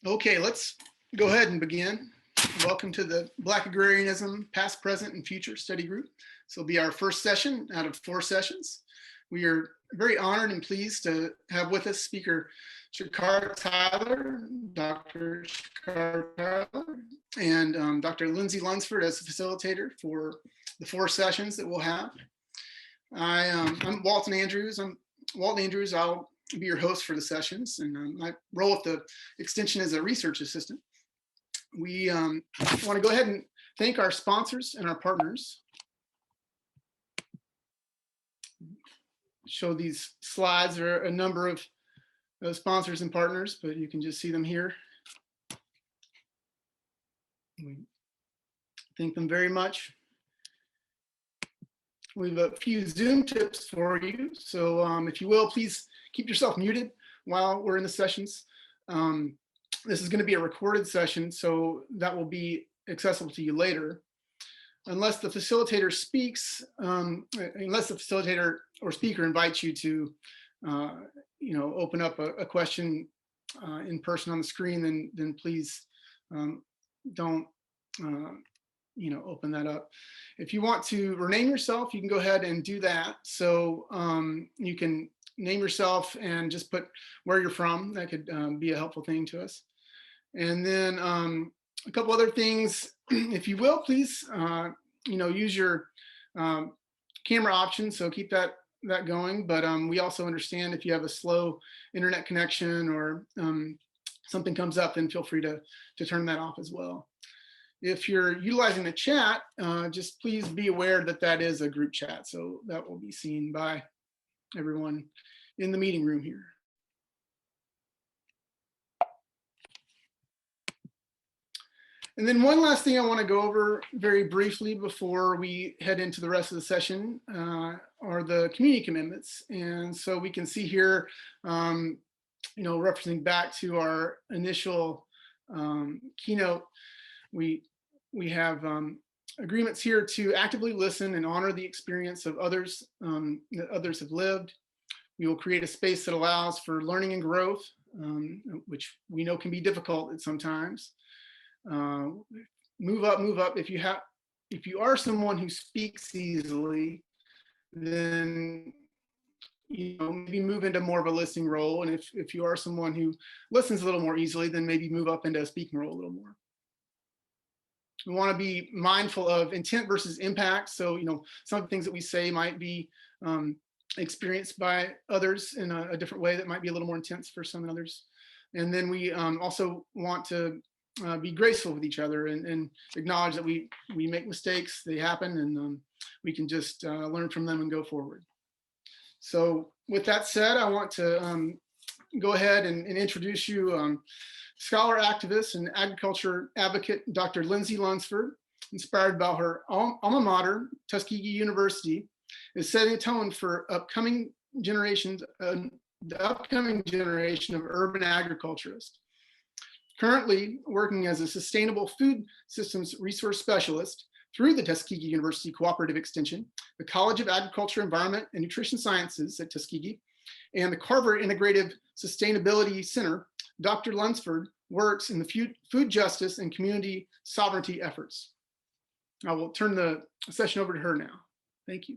Okay, let's go ahead and begin. Welcome to the Black Agrarianism Past, Present, and Future Study Group. This will be our first session out of 4 sessions. We are very honored and pleased to have with us speaker Shakara Tyler, Dr. Shakara Tyler, and Dr. Lindsay Lonsford as the facilitator for the 4 sessions that we'll have. I'm Walton Andrews. I'll be your host for the sessions, and my role at the extension is a research assistant. We want to go ahead and thank our sponsors and our partners. Show these slides. There are a number of sponsors and partners, but you can just see them here. We thank them very much. We have a few Zoom tips for you. So if you will, please keep yourself muted while we're in the sessions. This is going to be a recorded session, so that will be accessible to you later. Unless the facilitator speaks, unless the facilitator or speaker invites you to, open up a question in person on the screen, then please don't, open that up. If you want to rename yourself, you can go ahead and do that. So you can name yourself and just put where you're from. That could be a helpful thing to us. And then a couple other things, if you will, please, use your camera option. So keep that going. But we also understand if you have a slow internet connection or something comes up, then feel free to turn that off as well. If you're utilizing the chat, just please be aware that that is a group chat. So that will be seen by everyone in the meeting room here. And then one last thing I want to go over very briefly before we head into the rest of the session are the community commitments. And so we can see here, referencing back to our initial keynote, we have agreements here to actively listen and honor the experience of others that others have lived. We will create a space that allows for learning and growth, which we know can be difficult at sometimes. Move up. If you are someone who speaks easily, then maybe move into more of a listening role. And if you are someone who listens a little more easily, then maybe move up into a speaking role a little more. We want to be mindful of intent versus impact. So, some of the things that we say might be experienced by others in a different way that might be a little more intense for some others. And then we also want to be graceful with each other and acknowledge that we make mistakes, they happen, and we can just learn from them and go forward. So with that said, I want to go ahead and introduce you scholar, activist, and agriculture advocate, Dr. Lindsay Lonsford, inspired by her alma mater, Tuskegee University, is setting a tone for the upcoming generation of urban agriculturists. Currently working as a sustainable food systems resource specialist through the Tuskegee University Cooperative Extension, the College of Agriculture, Environment, and Nutrition Sciences at Tuskegee, and the Carver Integrative Sustainability Center, Dr. Lunsford works in the food justice and community sovereignty efforts. I will turn the session over to her now. Thank you.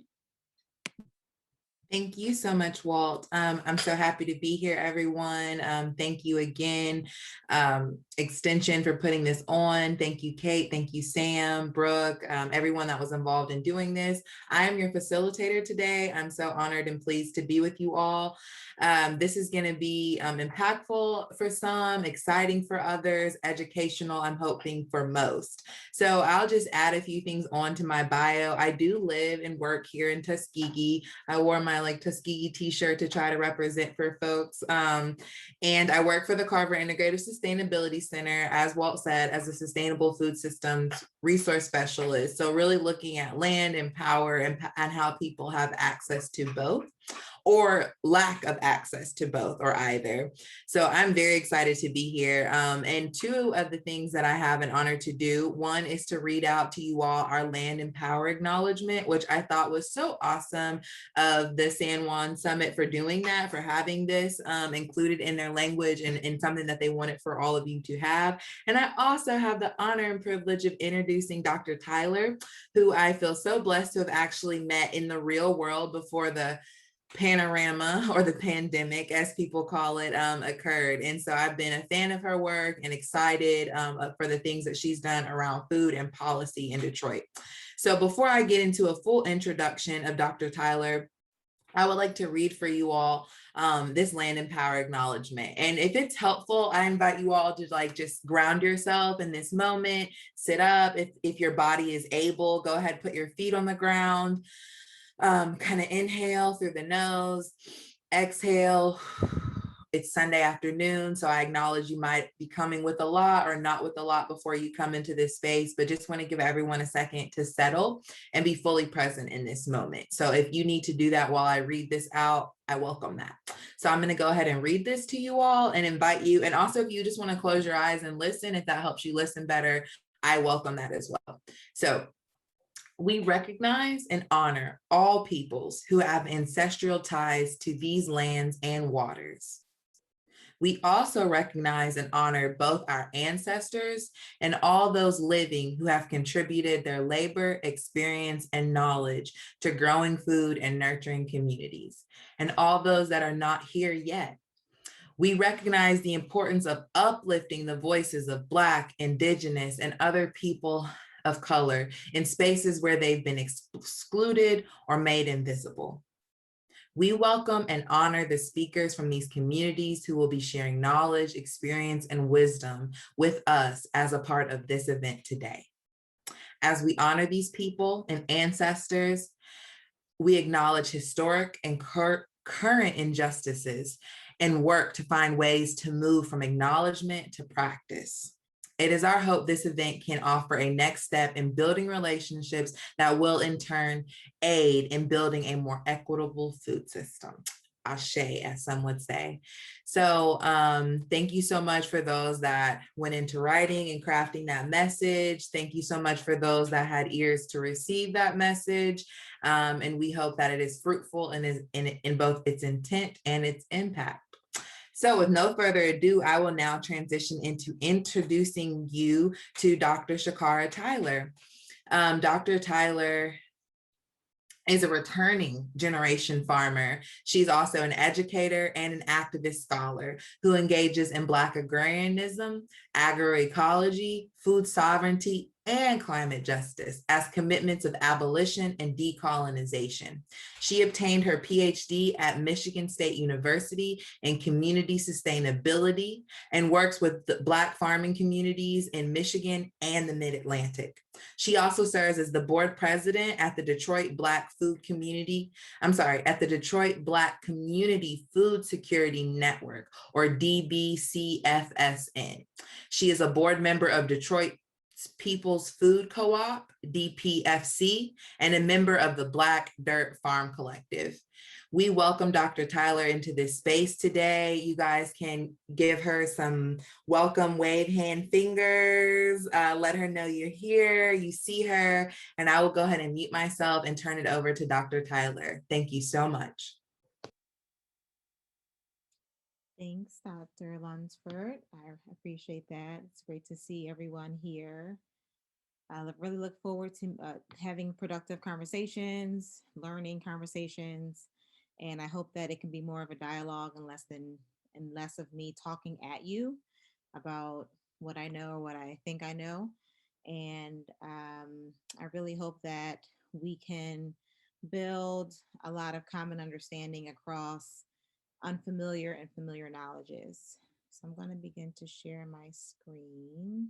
Thank you so much, Walt. I'm so happy to be here, everyone. Thank you again, Extension, for putting this on. Thank you, Kate. Thank you, Sam, Brooke, everyone that was involved in doing this. I am your facilitator today. I'm so honored and pleased to be with you all. This is going to be impactful for some, exciting for others, educational, I'm hoping, for most. So I'll just add a few things onto my bio. I do live and work here in Tuskegee. I wore my Tuskegee t-shirt to try to represent for folks. And I work for the Carver Integrative Sustainability Center, as Walt said, as a sustainable food systems resource specialist. So really looking at land and power and how people have access to both. or lack of access to both or either. So I'm very excited to be here. And two of the things that I have an honor to do, one is to read out to you all our Land and Power Acknowledgement, which I thought was so awesome of the San Juan Summit for doing that, for having this included in their language and something that they wanted for all of you to have. And I also have the honor and privilege of introducing Dr. Tyler, who I feel so blessed to have actually met in the real world before the panorama or the pandemic, as people call it, occurred. And so I've been a fan of her work and excited for the things that she's done around food and policy in Detroit. So before I get into a full introduction of Dr. Tyler, I would like to read for you all this Land and Power Acknowledgement. And if it's helpful, I invite you all to just ground yourself in this moment, sit up. If your body is able, go ahead, put your feet on the ground. Kind of inhale through the nose, exhale. It's Sunday afternoon, so I acknowledge you might be coming with a lot or not with a lot before you come into this space, but just want to give everyone a second to settle and be fully present in this moment. So if you need to do that while I read this out, I welcome that. So I'm going to go ahead and read this to you all and invite you. And also, if you just want to close your eyes and listen, if that helps you listen better, I welcome that as well. So we recognize and honor all peoples who have ancestral ties to these lands and waters. We also recognize and honor both our ancestors and all those living who have contributed their labor, experience, and knowledge to growing food and nurturing communities, and all those that are not here yet. We recognize the importance of uplifting the voices of Black, Indigenous, and other people of color in spaces where they've been excluded or made invisible. We welcome and honor the speakers from these communities who will be sharing knowledge, experience, and wisdom with us as a part of this event today. As we honor these people and ancestors, we acknowledge historic and current injustices and work to find ways to move from acknowledgement to practice. It is our hope this event can offer a next step in building relationships that will in turn aid in building a more equitable food system. Ashe, as some would say. So thank you so much for those that went into writing and crafting that message. Thank you so much for those that had ears to receive that message. And we hope that it is fruitful and in both its intent and its impact. So with no further ado, I will now transition into introducing you to Dr. Shakara Tyler. Dr. Tyler is a returning generation farmer. She's also an educator and an activist scholar who engages in Black agrarianism, agroecology, food sovereignty, and climate justice as commitments of abolition and decolonization. She obtained her PhD at Michigan State University in community sustainability and works with the Black farming communities in Michigan and the Mid-Atlantic. She also serves as the board president at the Detroit Black Community Food Security Network, or DBCFSN. She is a board member of Detroit People's Food Co-op, DPFC, and a member of the Black Dirt Farm Collective. We welcome Dr. Tyler into this space today. You guys can give her some welcome wave hand fingers, let her know you're here, you see her, and I will go ahead and mute myself and turn it over to Dr. Tyler. Thank you so much. Thanks, Dr. Lunsford. I appreciate that. It's great to see everyone here. I really look forward to having productive conversations, learning conversations, and I hope that it can be more of a dialogue and less of me talking at you about what I know or what I think I know. And I really hope that we can build a lot of common understanding across unfamiliar and familiar knowledges. So I'm going to begin to share my screen.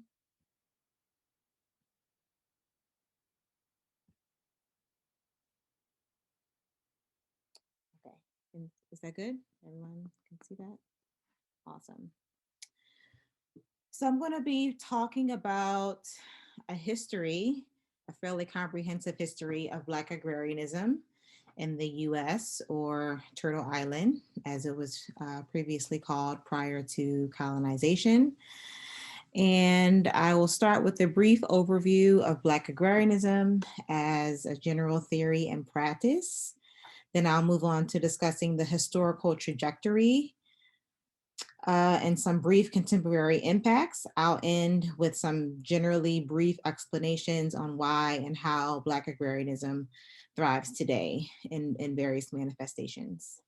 Okay, and is that good? Everyone can see that? Awesome. So I'm going to be talking about a history, a fairly comprehensive history of Black agrarianism. in the US, or Turtle Island, as it was previously called prior to colonization. And I will start with a brief overview of Black agrarianism as a general theory and practice. Then I'll move on to discussing the historical trajectory and some brief contemporary impacts. I'll end with some generally brief explanations on why and how Black agrarianism thrives today in various manifestations.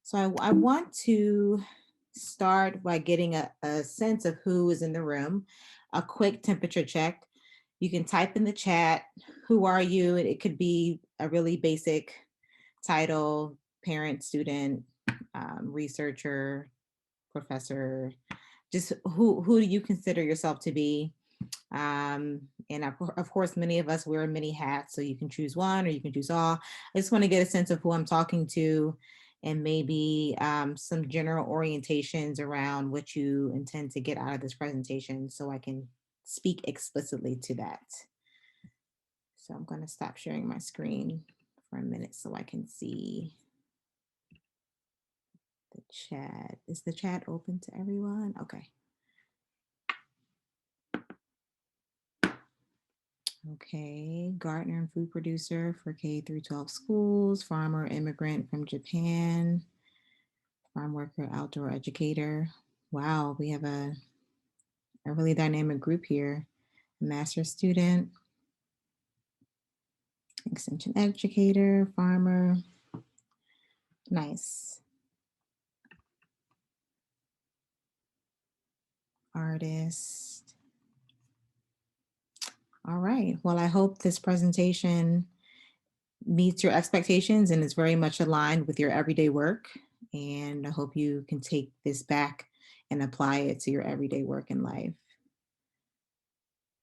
So I want to start by getting a sense of who is in the room, a quick temperature check. You can type in the chat, who are you? It could be a really basic title, parent, student, researcher, professor, just who do you consider yourself to be? And of course, many of us wear many hats, so you can choose one or you can choose all. I just want to get a sense of who I'm talking to, and maybe some general orientations around what you intend to get out of this presentation, so I can speak explicitly to that. So I'm going to stop sharing my screen for a minute so I can see the chat. Is the chat open to everyone? Okay. Okay, gardener and food producer for K through 12 schools, farmer, immigrant from Japan, farm worker, outdoor educator. Wow, we have a really dynamic group here. Master's student, extension educator, farmer. Nice. Artist. All right, well, I hope this presentation meets your expectations and is very much aligned with your everyday work. And I hope you can take this back and apply it to your everyday work in life.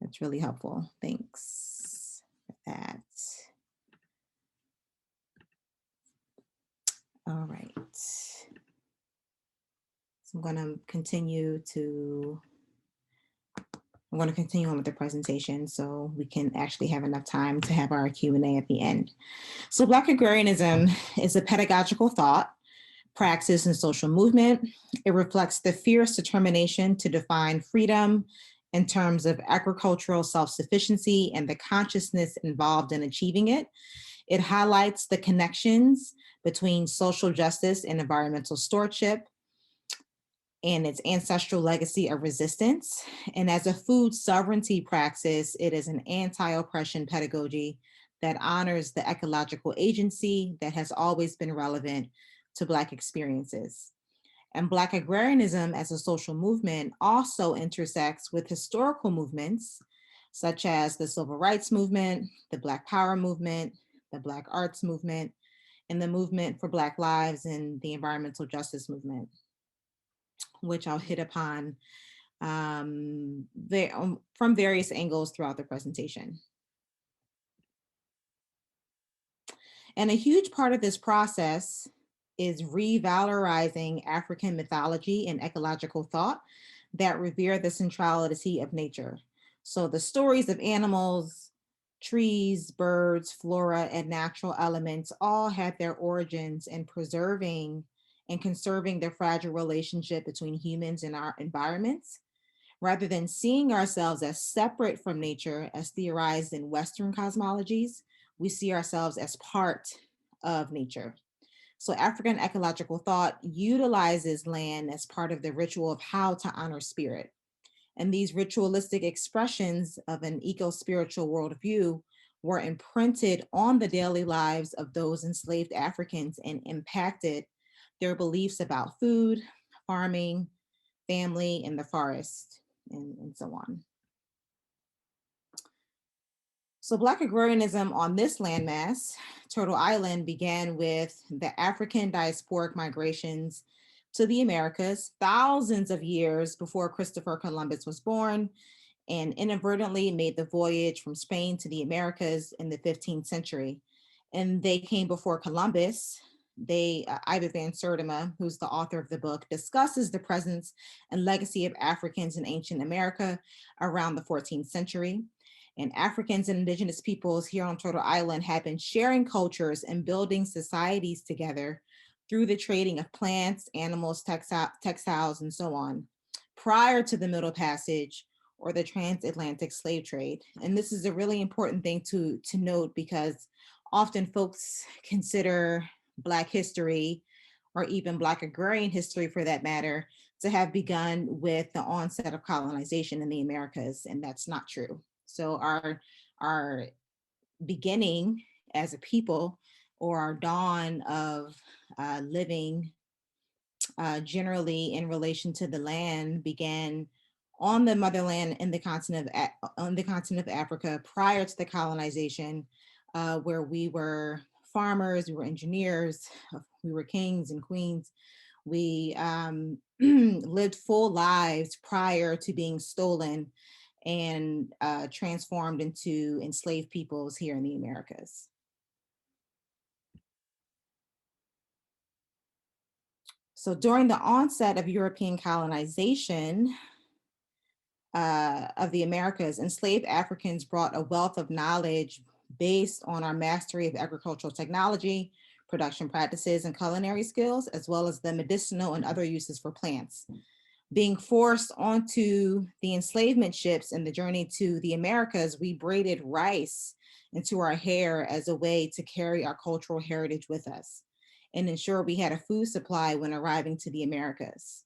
That's really helpful. Thanks for that. All right. So I'm going to continue on with the presentation so we can actually have enough time to have our Q&A at the end. So Black agrarianism is a pedagogical thought, praxis, and social movement. It reflects the fierce determination to define freedom in terms of agricultural self-sufficiency and the consciousness involved in achieving it. It highlights the connections between social justice and environmental stewardship and its ancestral legacy of resistance. And as a food sovereignty praxis, it is an anti-oppression pedagogy that honors the ecological agency that has always been relevant to Black experiences. And Black agrarianism as a social movement also intersects with historical movements such as the Civil Rights Movement, the Black Power movement, the Black Arts movement, and the movement for Black lives and the environmental justice movement, which I'll hit upon from various angles throughout the presentation. And a huge part of this process is revalorizing African mythology and ecological thought that revere the centrality of nature. So the stories of animals, trees, birds, flora, and natural elements all had their origins in preserving and conserving the fragile relationship between humans and our environments. Rather than seeing ourselves as separate from nature, as theorized in Western cosmologies, we see ourselves as part of nature. So African ecological thought utilizes land as part of the ritual of how to honor spirit. And these ritualistic expressions of an eco-spiritual worldview were imprinted on the daily lives of those enslaved Africans and impacted their beliefs about food, farming, family, and the forest, and so on. So Black agrarianism on this landmass, Turtle Island, began with the African diasporic migrations to the Americas thousands of years before Christopher Columbus was born, and inadvertently made the voyage from Spain to the Americas in the 15th century. And they came before Columbus. Ivor Van Sertima, who's the author of the book, discusses the presence and legacy of Africans in ancient America around the 14th century. And Africans and indigenous peoples here on Turtle Island have been sharing cultures and building societies together through the trading of plants, animals, textiles, and so on, prior to the Middle Passage or the transatlantic slave trade. And this is a really important thing to note, because often folks consider Black history, or even Black agrarian history for that matter, to have begun with the onset of colonization in the Americas, and that's not true. So our beginning as a people, or our dawn of living generally in relation to the land, began on the motherland in the continent of Africa prior to the colonization, where we were farmers, we were engineers, we were kings and queens. We lived full lives prior to being stolen and transformed into enslaved peoples here in the Americas. So during the onset of European colonization of the Americas, enslaved Africans brought a wealth of knowledge based on our mastery of agricultural technology, production practices, and culinary skills, as well as the medicinal and other uses for plants. Being forced onto the enslavement ships and the journey to the Americas, we braided rice into our hair as a way to carry our cultural heritage with us and ensure we had a food supply when arriving to the Americas.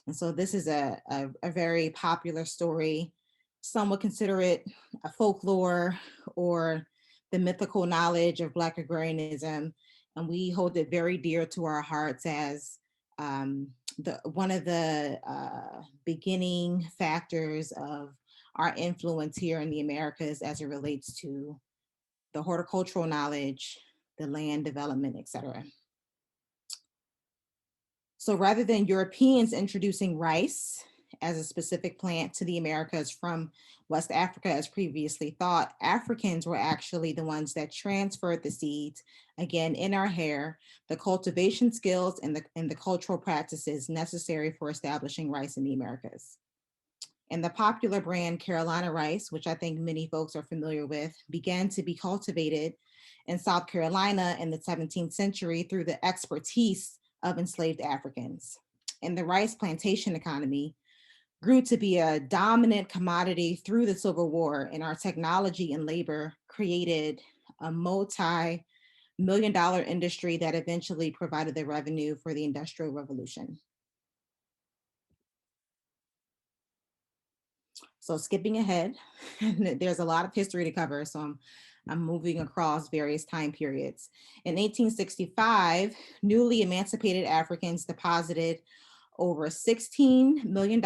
And so this is a very popular story. Some would consider it a folklore or the mythical knowledge of Black agrarianism. And we hold it very dear to our hearts as one of the beginning factors of our influence here in the Americas as it relates to the horticultural knowledge, the land development, et cetera. So rather than Europeans introducing rice as a specific plant to the Americas from West Africa, as previously thought, Africans were actually the ones that transferred the seeds, again, in our hair, the cultivation skills and the cultural practices necessary for establishing rice in the Americas. And the popular brand Carolina rice, which I think many folks are familiar with, began to be cultivated in South Carolina in the 17th century through the expertise of enslaved Africans. And the rice plantation economy grew to be a dominant commodity through the Civil War, and our technology and labor created a multi-million-dollar industry that eventually provided the revenue for the Industrial Revolution. So skipping ahead, there's a lot of history to cover, so I'm moving across various time periods. In 1865, newly emancipated Africans deposited over $16 million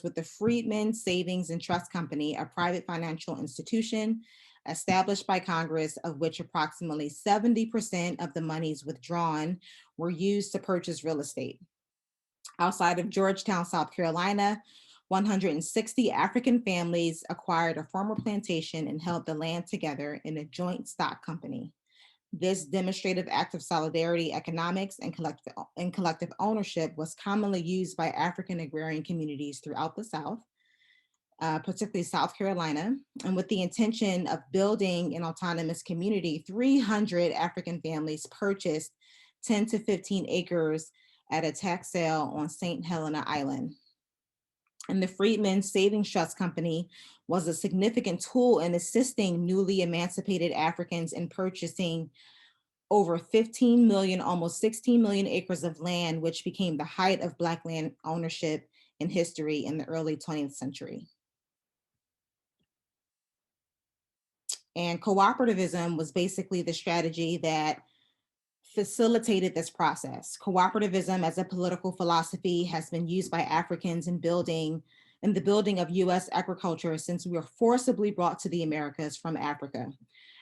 with the Freedmen Savings and Trust Company, a private financial institution established by Congress, of which approximately 70% of the monies withdrawn were used to purchase real estate. Outside of Georgetown, South Carolina, 160 African families acquired a former plantation and held the land together in a joint stock company. This demonstrative act of solidarity, economics, and collective ownership was commonly used by African agrarian communities throughout the South, particularly South Carolina. And with the intention of building an autonomous community, 300 African families purchased 10 to 15 acres at a tax sale on St. Helena Island. And the Freedmen Savings Trust Company was a significant tool in assisting newly emancipated Africans in purchasing over 15 million, almost 16 million acres of land, which became the height of Black land ownership in history in the early 20th century. And cooperativism was basically the strategy that facilitated this process. Cooperativism as a political philosophy has been used by Africans in the building of US agriculture since we were forcibly brought to the Americas from Africa.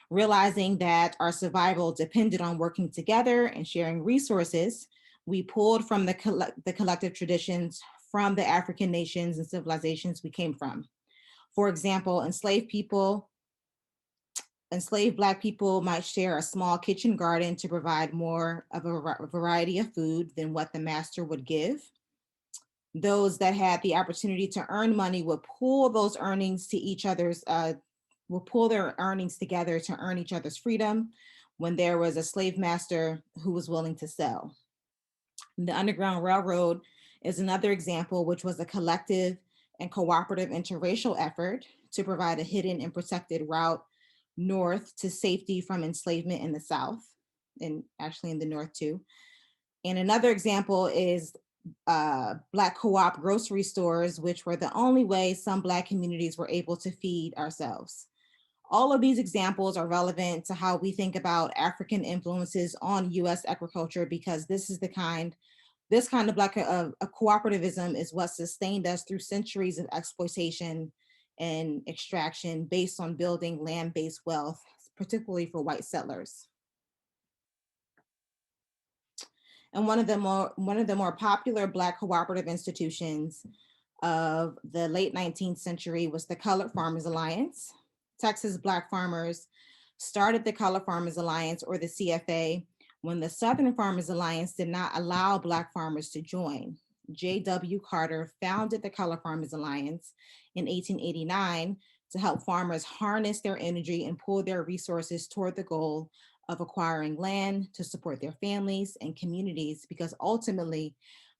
Realizing that our survival depended on working together and sharing resources, we pulled from the collective traditions from the African nations and civilizations we came from. For example, enslaved Black people might share a small kitchen garden to provide more of a variety of food than what the master would give. Those that had the opportunity to earn money would pool those earnings to each other's would pull their earnings together to earn each other's freedom when there was a slave master who was willing to sell. The Underground Railroad is another example, which was a collective and cooperative interracial effort to provide a hidden and protected route north to safety from enslavement in the South, and actually in the North too. And another example is Black co-op grocery stores, which were the only way some Black communities were able to feed ourselves. All of these examples are relevant to how we think about African influences on US agriculture, because this kind of Black cooperativism is what sustained us through centuries of exploitation and extraction based on building land-based wealth, particularly for white settlers. And one of the more popular Black cooperative institutions of the late 19th century was the Colored Farmers Alliance. Texas Black farmers started the Colored Farmers Alliance, or the CFA, when the Southern Farmers Alliance did not allow Black farmers to join. J.W. Carter founded the Colored Farmers Alliance in 1889 to help farmers harness their energy and pull their resources toward the goal of acquiring land to support their families and communities, because ultimately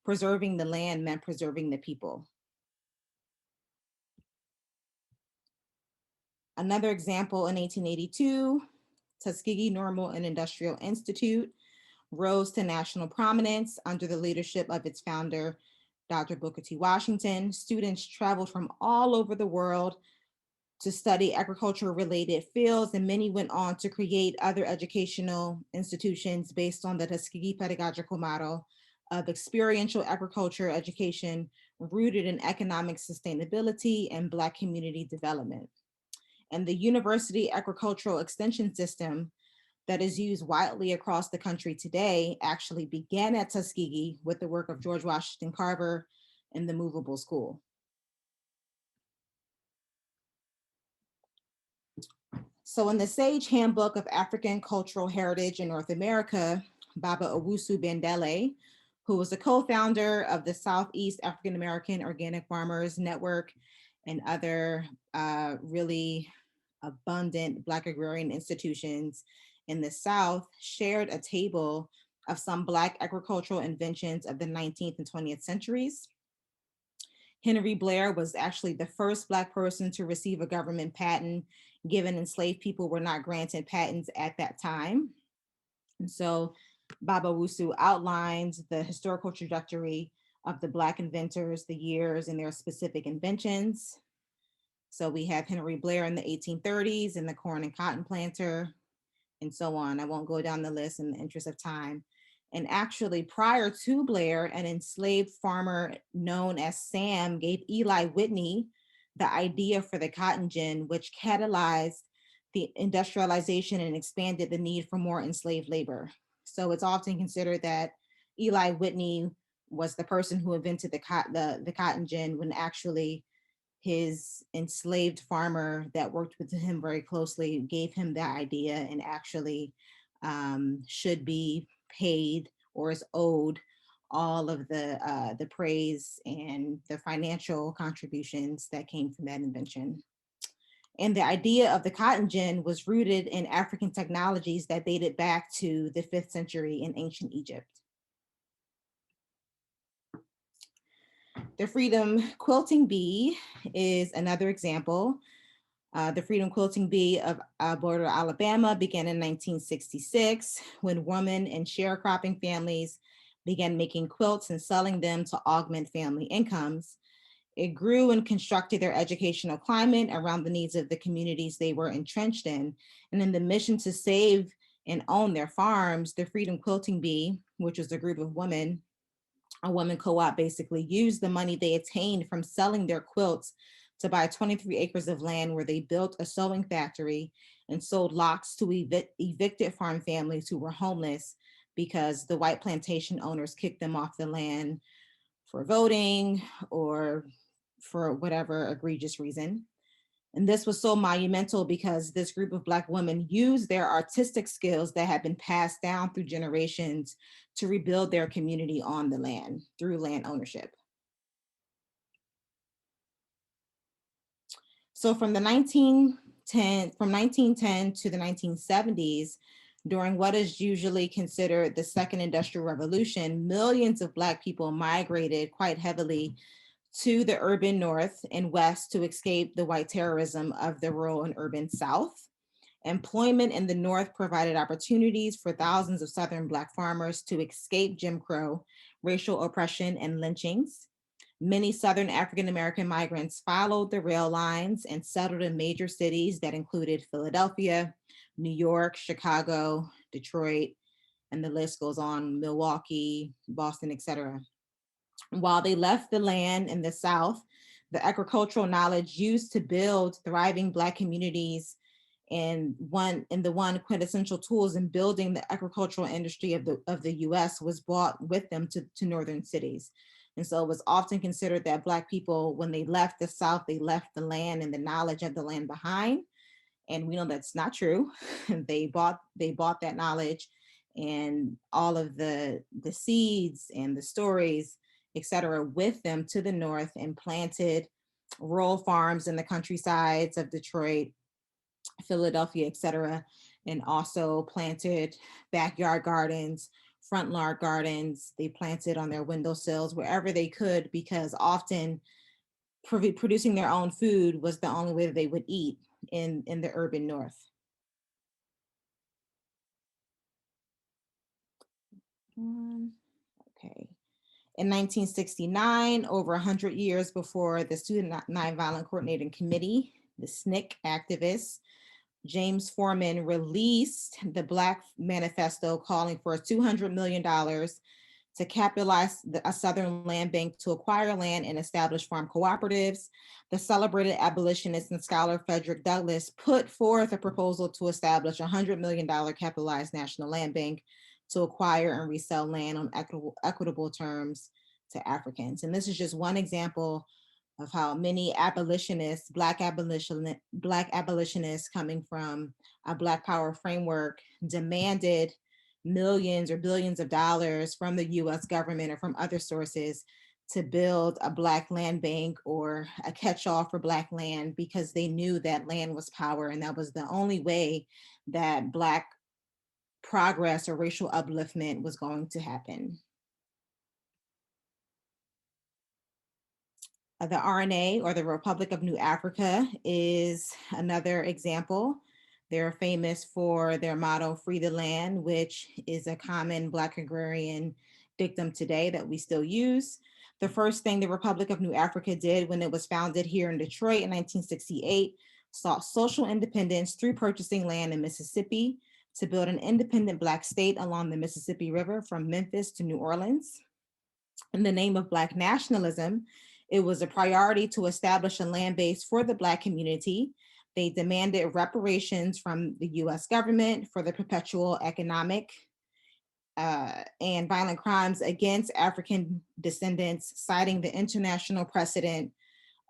preserving the land meant preserving the people. Another example, in 1882, Tuskegee Normal and Industrial Institute rose to national prominence under the leadership of its founder, Dr. Booker T. Washington. Students traveled from all over the world to study agriculture-related fields, and many went on to create other educational institutions based on the Tuskegee pedagogical model of experiential agriculture education rooted in economic sustainability and Black community development. And the University Agricultural Extension System that is used widely across the country today actually began at Tuskegee with the work of George Washington Carver and the Movable School. So in the Sage Handbook of African Cultural Heritage in North America, Baba Owusu Bandele, who was the co-founder of the Southeast African American Organic Farmers Network and other really abundant Black agrarian institutions in the South, shared a table of some Black agricultural inventions of the 19th and 20th centuries. Henry Blair was actually the first Black person to receive a government patent, given enslaved people were not granted patents at that time. And so Baba Owusu outlines the historical trajectory of the Black inventors, the years, and their specific inventions. So we have Henry Blair in the 1830s and the corn and cotton planter, and so on. I won't go down the list in the interest of time. And actually, prior to Blair, an enslaved farmer known as Sam gave Eli Whitney the idea for the cotton gin, which catalyzed the industrialization and expanded the need for more enslaved labor. So it's often considered that Eli Whitney was the person who invented the cotton gin, when actually his enslaved farmer that worked with him very closely gave him the idea, and actually should be paid, or is owed, all of the praise and the financial contributions that came from that invention. And the idea of the cotton gin was rooted in African technologies that dated back to the 5th century in ancient Egypt. The Freedom Quilting Bee is another example. The Freedom Quilting Bee of border Alabama began in 1966, when women and sharecropping families began making quilts and selling them to augment family incomes. It grew and constructed their educational climate around the needs of the communities they were entrenched in. And in the mission to save and own their farms, the Freedom Quilting Bee, which was a group of women, a woman co-op, basically used the money they attained from selling their quilts to buy 23 acres of land, where they built a sewing factory and sold locks to evicted farm families who were homeless because the white plantation owners kicked them off the land for voting or for whatever egregious reason. And this was so monumental because this group of Black women used their artistic skills that had been passed down through generations to rebuild their community on the land through land ownership. So from the 1930s 1910 to the 1970s, during what is usually considered the Second Industrial Revolution, millions of Black people migrated quite heavily to the urban North and West to escape the white terrorism of the rural and urban South. Employment in the North provided opportunities for thousands of Southern Black farmers to escape Jim Crow, racial oppression, and lynchings. Many Southern African American migrants followed the rail lines and settled in major cities that included Philadelphia, New York, Chicago, Detroit, and the list goes on, Milwaukee, Boston, etc. While they left the land in the South, the agricultural knowledge used to build thriving Black communities and the one quintessential tools in building the agricultural industry of the US was brought with them to northern cities. And so it was often considered that Black people, when they left the South, they left the land and the knowledge of the land behind. And we know that's not true. They bought that knowledge and all of the seeds and the stories, et cetera, with them to the North and planted rural farms in the countrysides of Detroit, Philadelphia, et cetera, and also planted backyard gardens, front yard gardens. They planted on their windowsills, wherever they could, because often producing their own food was the only way that they would eat in the urban North. Okay. In 1969, over 100 years before the Student Nonviolent Coordinating Committee, the SNCC activists, James Forman released the Black Manifesto calling for $200 million to capitalize a Southern land bank to acquire land and establish farm cooperatives. The celebrated abolitionist and scholar Frederick Douglass put forth a proposal to establish a $100 million capitalized national land bank to acquire and resell land on equitable terms to Africans. And this is just one example of how many abolitionists, Black abolitionists coming from a Black Power framework demanded millions or billions of dollars from the US government or from other sources to build a Black land bank or a catch-all for Black land, because they knew that land was power and that was the only way that Black progress or racial upliftment was going to happen. The RNA, or the Republic of New Africa, is another example. They're famous for their motto, "Free the Land," which is a common Black agrarian dictum today that we still use. The first thing the Republic of New Africa did when it was founded here in Detroit in 1968 sought social independence through purchasing land in Mississippi to build an independent Black state along the Mississippi River from Memphis to New Orleans. In the name of Black nationalism, it was a priority to establish a land base for the Black community. They demanded reparations from the US government for the perpetual economic and violent crimes against African descendants, citing the international precedent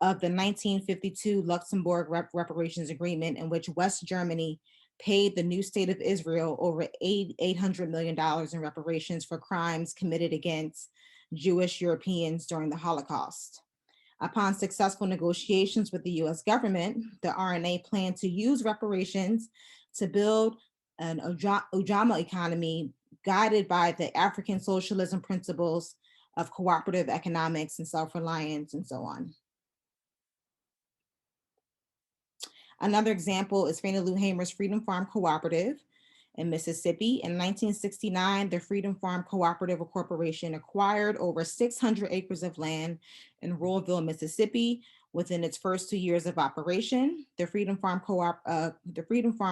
of the 1952 Luxembourg Reparations Agreement, in which West Germany paid the new state of Israel over $800 million in reparations for crimes committed against Jewish Europeans during the Holocaust. Upon successful negotiations with the US government, the RNA planned to use reparations to build an Ujamaa economy guided by the African socialism principles of cooperative economics and self-reliance and so on. Another example is Fannie Lou Hamer's Freedom Farm Cooperative in Mississippi. In 1969, the Freedom Farm Cooperative Corporation acquired over 600 acres of land in Ruralville, Mississippi. Within its first 2 years of operation, the Freedom Farm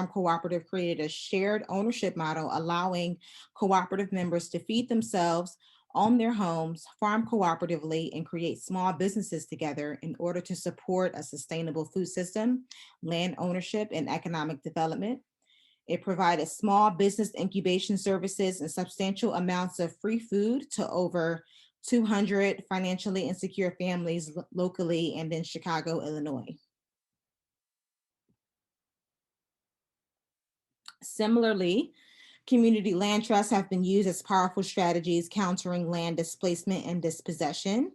Cooperative created a shared ownership model, allowing cooperative members to feed themselves, own their homes, farm cooperatively, and create small businesses together in order to support a sustainable food system, land ownership, and economic development. It provided small business incubation services and substantial amounts of free food to over 200 financially insecure families locally and in Chicago, Illinois. Similarly, community land trusts have been used as powerful strategies countering land displacement and dispossession.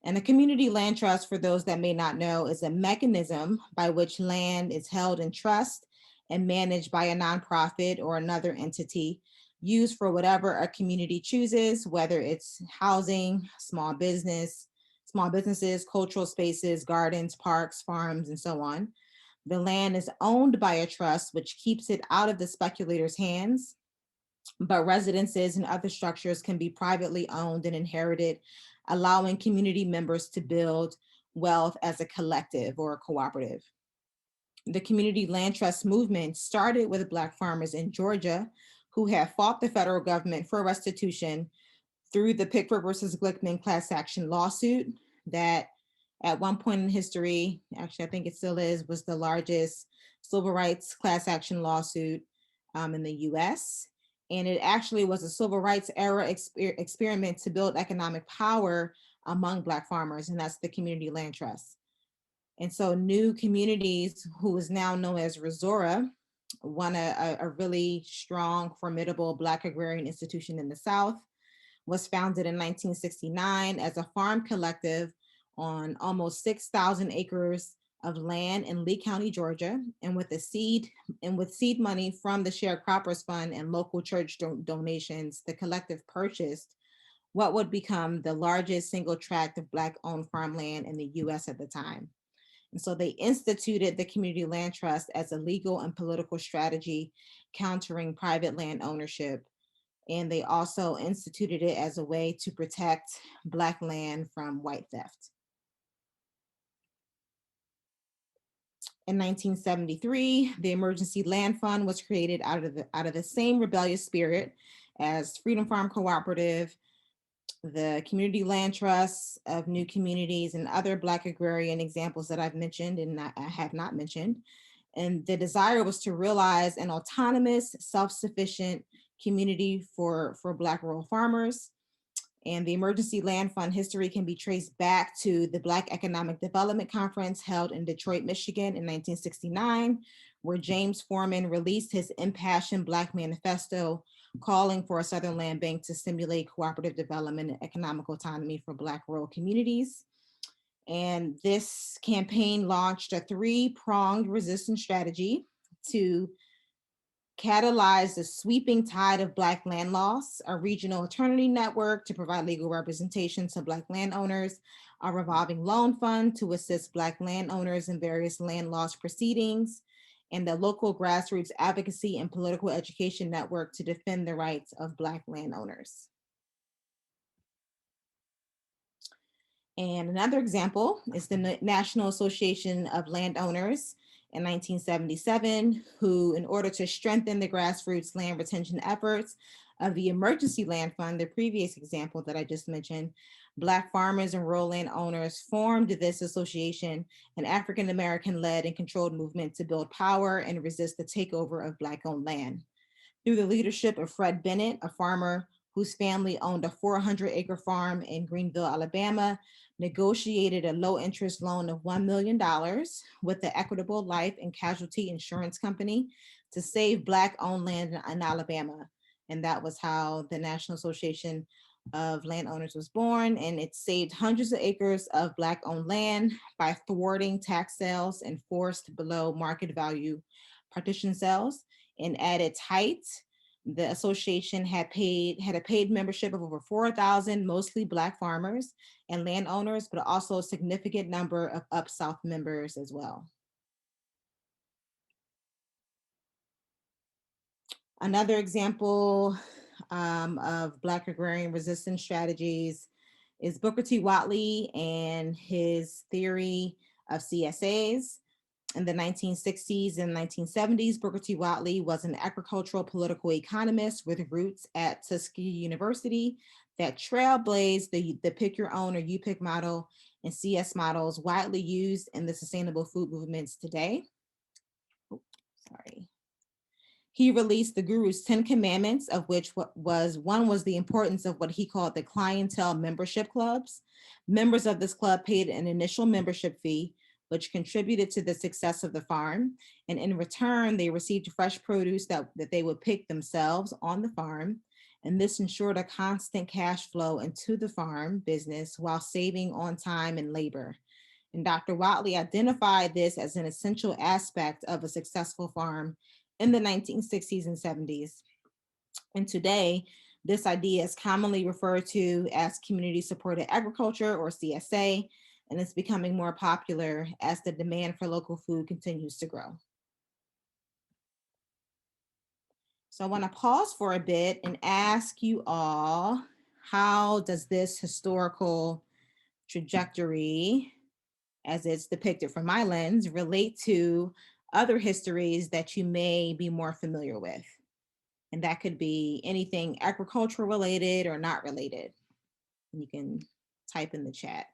And the community land trust, for those that may not know, is a mechanism by which land is held in trust and managed by a nonprofit or another entity used for whatever a community chooses, whether it's housing, small businesses, cultural spaces, gardens, parks, farms, and so on. The land is owned by a trust, which keeps it out of the speculator's hands, but residences and other structures can be privately owned and inherited, allowing community members to build wealth as a collective or a cooperative. The community land trust movement started with Black farmers in Georgia who had fought the federal government for restitution through the Pickford versus Glickman class action lawsuit that at one point in history, actually I think it still is, was the largest civil rights class action lawsuit in the US. And it actually was a civil rights era experiment to build economic power among Black farmers, and that's the community land trust. And so New Communities, who is now known as Resora, won a really strong, formidable Black agrarian institution in the South, was founded in 1969 as a farm collective on almost 6,000 acres of land in Lee County, Georgia, and with seed money from the Sharecroppers Fund and local church donations, the collective purchased what would become the largest single tract of Black-owned farmland in the US at the time. And so they instituted the community land trust as a legal and political strategy countering private land ownership. And they also instituted it as a way to protect Black land from white theft. In 1973, the Emergency Land Fund was created out of the same rebellious spirit as Freedom Farm Cooperative, the Community Land Trusts of New Communities, and other Black agrarian examples that I've mentioned and I have not mentioned. And the desire was to realize an autonomous, self-sufficient community for Black rural farmers. And the Emergency Land Fund history can be traced back to the Black Economic Development Conference held in Detroit, Michigan in 1969, where James Forman released his impassioned Black Manifesto calling for a Southern Land Bank to stimulate cooperative development and economic autonomy for Black rural communities. And this campaign launched a three-pronged resistance strategy to catalyze the sweeping tide of Black land loss, a regional attorney network to provide legal representation to Black landowners, a revolving loan fund to assist Black landowners in various land loss proceedings, and the local grassroots advocacy and political education network to defend the rights of Black landowners. And another example is the National Association of Landowners in 1977, who, in order to strengthen the grassroots land retention efforts of the Emergency Land Fund, the previous example that I just mentioned, Black farmers and rural landowners formed this association, an African-American led and controlled movement to build power and resist the takeover of Black-owned land. Through the leadership of Fred Bennett, a farmer whose family owned a 400-acre farm in Greenville, Alabama, negotiated a low-interest loan of $1 million with the Equitable Life and Casualty Insurance Company to save Black-owned land in Alabama. And that was how the National Association of Landowners was born, and it saved hundreds of acres of Black-owned land by thwarting tax sales and forced below market value partition sales. And at its height, the association had a paid membership of over 4,000, mostly Black farmers and landowners, but also a significant number of Up South members as well. Another example of Black agrarian resistance strategies is Booker T. Whatley and his theory of CSAs. In the 1960s and 1970s, Booker T. Whatley was an agricultural political economist with roots at Tuskegee University that trailblazed the pick your own or you pick model and CS models widely used in the sustainable food movements today. He released the Guru's 10 Commandments, of which one was the importance of what he called the clientele membership clubs. Members of this club paid an initial membership fee, which contributed to the success of the farm. And in return, they received fresh produce that they would pick themselves on the farm. And this ensured a constant cash flow into the farm business while saving on time and labor. And Dr. Watley identified this as an essential aspect of a successful farm in the 1960s and 70s. And today, this idea is commonly referred to as community supported agriculture, or CSA, and it's becoming more popular as the demand for local food continues to grow. So I want to pause for a bit and ask you all, how does this historical trajectory, as it's depicted from my lens, relate to other histories that you may be more familiar with? And that could be anything agricultural related or not related. You can type in the chat.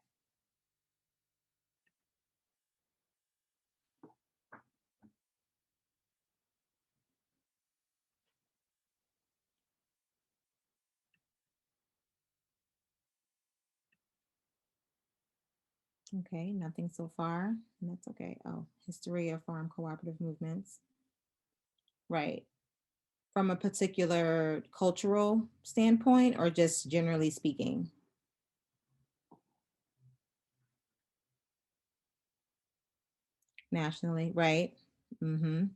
Okay, nothing so far. And that's okay. Oh, history of farm cooperative movements. Right. From a particular cultural standpoint, or just generally speaking? Nationally, right? Mm-hmm.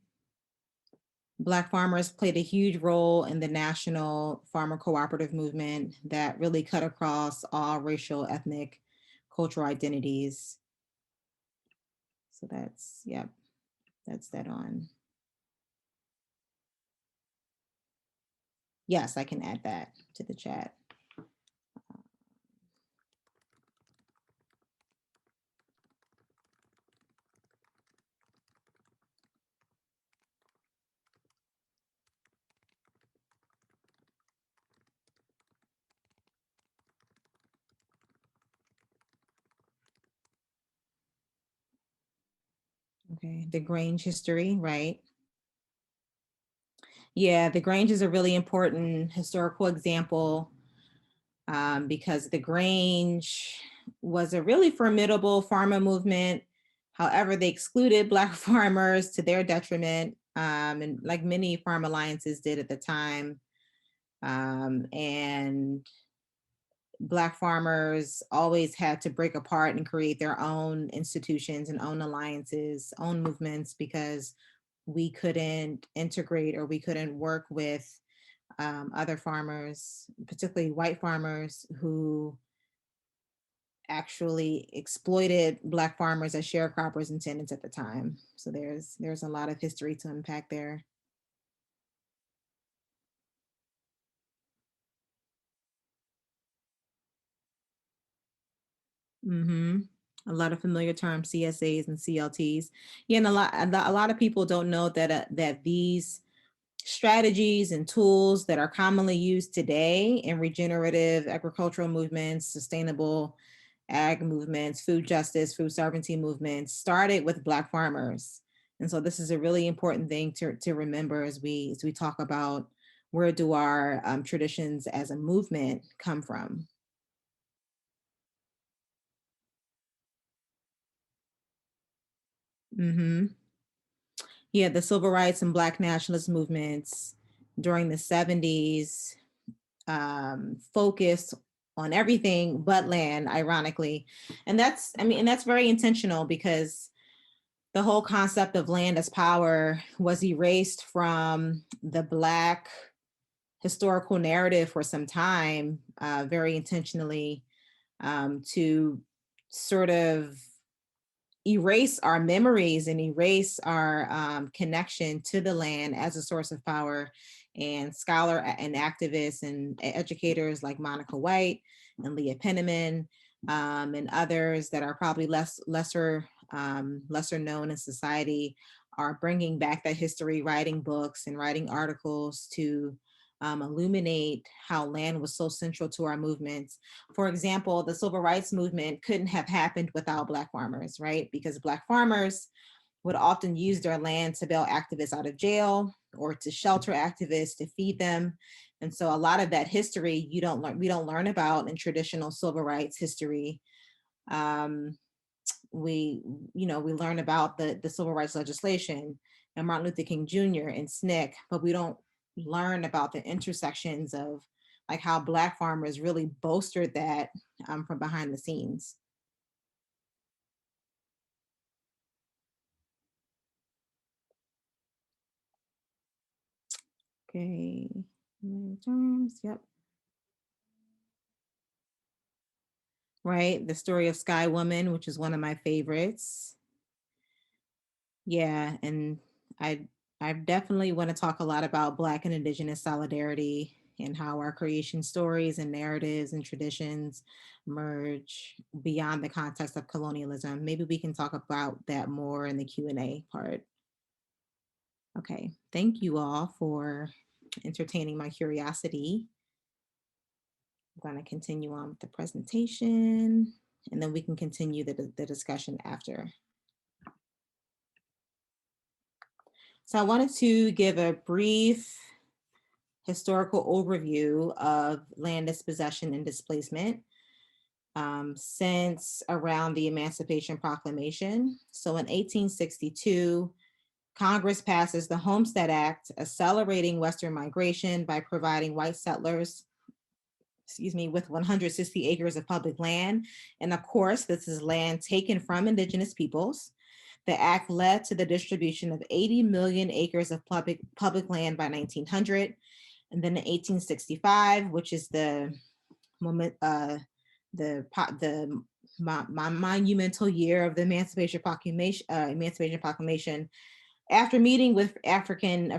Black farmers played a huge role in the national farmer cooperative movement that really cut across all racial, ethnic, cultural identities. So that's, yep, that's that on. Yes, I can add that to the chat. Okay, the Grange history, right? Yeah, the Grange is a really important historical example because the Grange was a really formidable farmer movement. However, they excluded Black farmers to their detriment, and like many farm alliances did at the time. And Black farmers always had to break apart and create their own institutions and own alliances, own movements, because we couldn't integrate or we couldn't work with other farmers, particularly white farmers, who actually exploited Black farmers as sharecroppers and tenants at the time. So there's a lot of history to unpack there. Mm-hmm. A lot of familiar terms, CSAs and CLTs. Yeah, and a lot of people don't know that that these strategies and tools that are commonly used today in regenerative agricultural movements, sustainable ag movements, food justice, food sovereignty movements started with Black farmers. And so this is a really important thing to remember as we talk about where do our traditions as a movement come from. Mm-hmm. Yeah, the civil rights and Black nationalist movements during the 70s focused on everything but land, ironically. And that's, I mean, and that's very intentional because the whole concept of land as power was erased from the Black historical narrative for some time, very intentionally, to sort of erase our memories and erase our connection to the land as a source of power. And scholar and activists and educators like Monica White and Leah Penniman and others that are probably lesser known in society are bringing back that history, writing books and writing articles to illuminate how land was so central to our movements. For example, the civil rights movement couldn't have happened without Black farmers, right? Because Black farmers would often use their land to bail activists out of jail or to shelter activists, to feed them. And so a lot of that history we don't learn about in traditional civil rights history. We learn about the civil rights legislation and Martin Luther King Jr. and SNCC, but we don't learn about the intersections of like how Black farmers really bolstered that from behind the scenes. Okay, terms, yep. Right, the story of Sky Woman, which is one of my favorites. Yeah, and I definitely want to talk a lot about Black and Indigenous solidarity and how our creation stories and narratives and traditions merge beyond the context of colonialism. Maybe we can talk about that more in the Q&A part. Okay, thank you all for entertaining my curiosity. I'm going to continue on with the presentation, and then we can continue the discussion after. So I wanted to give a brief historical overview of land dispossession and displacement since around the Emancipation Proclamation. So in 1862, Congress passes the Homestead Act, accelerating Western migration by providing white settlers, with 160 acres of public land. And of course, this is land taken from Indigenous peoples. The act led to the distribution of 80 million acres of public land by 1900. And then in 1865, which is the monumental year of the Emancipation Proclamation, after meeting with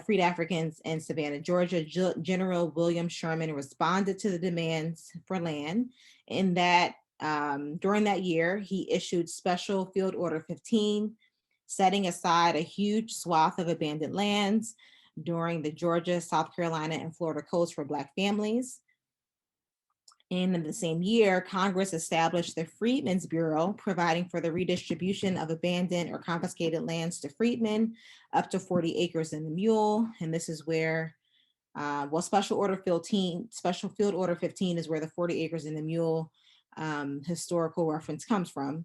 freed Africans in Savannah, Georgia, General William Sherman responded to the demands for land. In that, during that year, he issued Special Field Order 15, setting aside a huge swath of abandoned lands during the Georgia, South Carolina, and Florida coasts for Black families. And in the same year, Congress established the Freedmen's Bureau, providing for the redistribution of abandoned or confiscated lands to freedmen, up to 40 acres and a mule. And this is where, Special Field Order 15 is where the 40 acres and a mule historical reference comes from.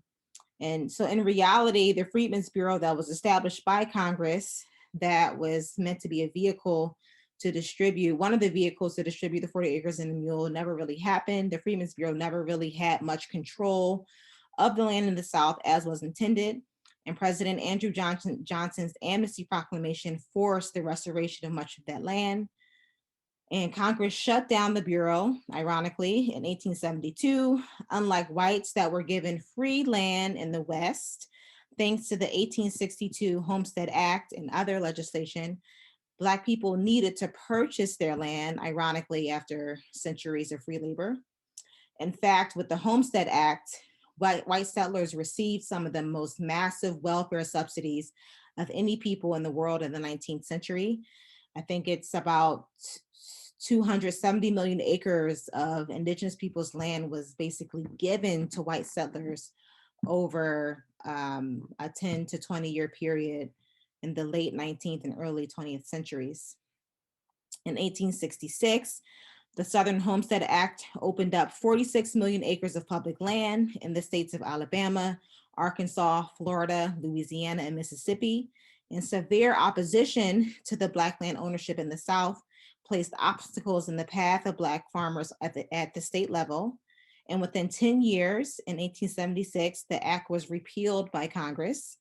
And so in reality, the Freedmen's Bureau that was established by Congress, that was meant to be a vehicle to distribute, one of the vehicles to distribute the 40 acres and a mule, never really happened. The Freedmen's Bureau never really had much control of the land in the South as was intended. And President Andrew Johnson's Amnesty Proclamation forced the restoration of much of that land. And Congress shut down the Bureau, ironically, in 1872, unlike whites that were given free land in the West, thanks to the 1862 Homestead Act and other legislation. Black people needed to purchase their land, ironically, after centuries of free labor. In fact, with the Homestead Act, white settlers received some of the most massive welfare subsidies of any people in the world in the 19th century. I think it's about 270 million acres of Indigenous people's land was basically given to white settlers over a 10 to 20 year period in the late 19th and early 20th centuries. In 1866, the Southern Homestead Act opened up 46 million acres of public land in the states of Alabama, Arkansas, Florida, Louisiana, and Mississippi. And severe opposition to the Black land ownership in the South placed obstacles in the path of Black farmers at the state level. And within 10 years, in 1876, the act was repealed by Congress.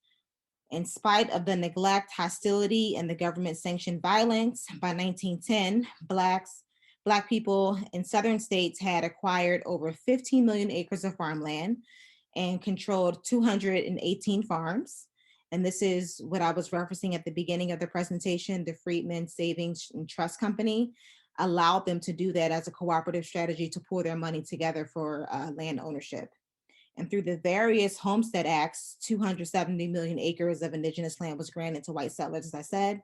In spite of the neglect, hostility, and the government-sanctioned violence, by 1910, Black people in Southern states had acquired over 15 million acres of farmland and controlled 218 farms. And this is what I was referencing at the beginning of the presentation. The Freedmen Savings and Trust Company allowed them to do that as a cooperative strategy to pool their money together for land ownership. And through the various Homestead Acts, 270 million acres of Indigenous land was granted to white settlers, as I said,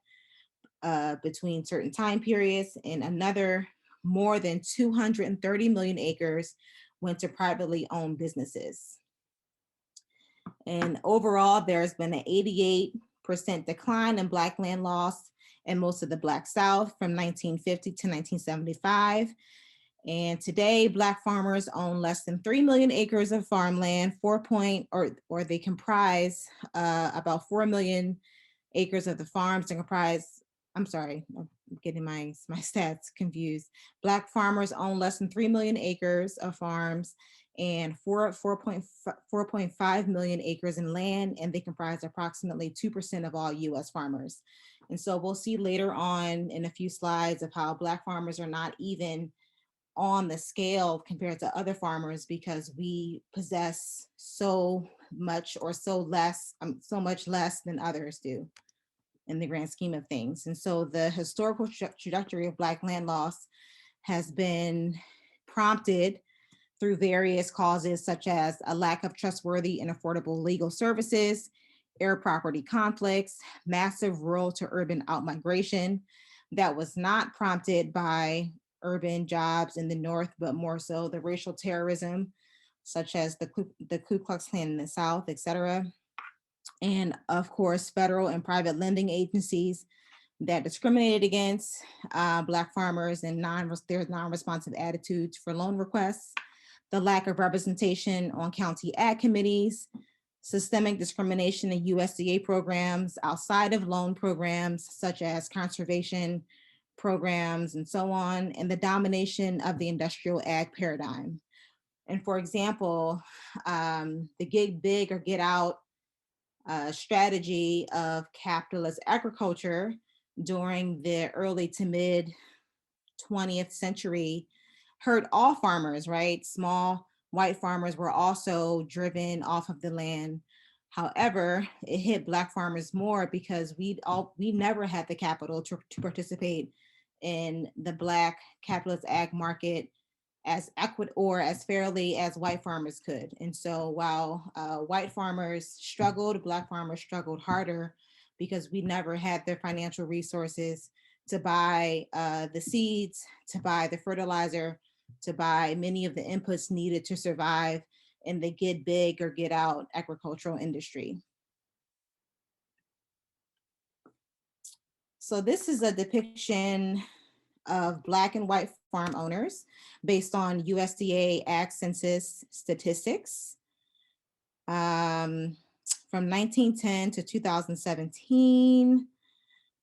between certain time periods, and another more than 230 million acres went to privately owned businesses. And overall, there's been an 88% decline in Black land loss in most of the Black South from 1950 to 1975. And today, Black farmers own less than 3 million acres of farmland, or they comprise about 4 million acres of the farms and comprise, getting my stats confused. Black farmers own less than 3 million acres of farms and 4.5 million acres in land, and they comprise approximately 2% of all US farmers. And so we'll see later on in a few slides of how Black farmers are not even on the scale compared to other farmers because we possess so much or so much less than others do in the grand scheme of things. And so the historical trajectory of Black land loss has been prompted through various causes such as a lack of trustworthy and affordable legal services, air property conflicts, massive rural to urban outmigration that was not prompted by urban jobs in the North, but more so the racial terrorism, such as the Ku Klux Klan in the South, et cetera. And of course, federal and private lending agencies that discriminated against Black farmers and their non-responsive attitudes for loan requests, the lack of representation on county ag committees, systemic discrimination in USDA programs outside of loan programs, such as conservation programs and so on, and the domination of the industrial ag paradigm. And for example, the get big or get out strategy of capitalist agriculture during the early to mid 20th century hurt all farmers, right? Small white farmers were also driven off of the land. However, it hit Black farmers more because we never had the capital to participate in the Black capitalist ag market as as fairly as white farmers could. And so while white farmers struggled, Black farmers struggled harder because we never had the financial resources to buy the seeds, to buy the fertilizer, to buy many of the inputs needed to survive in the get big or get out agricultural industry. So this is a depiction of Black and white farm owners based on USDA Ag Census statistics. From 1910 to 2017,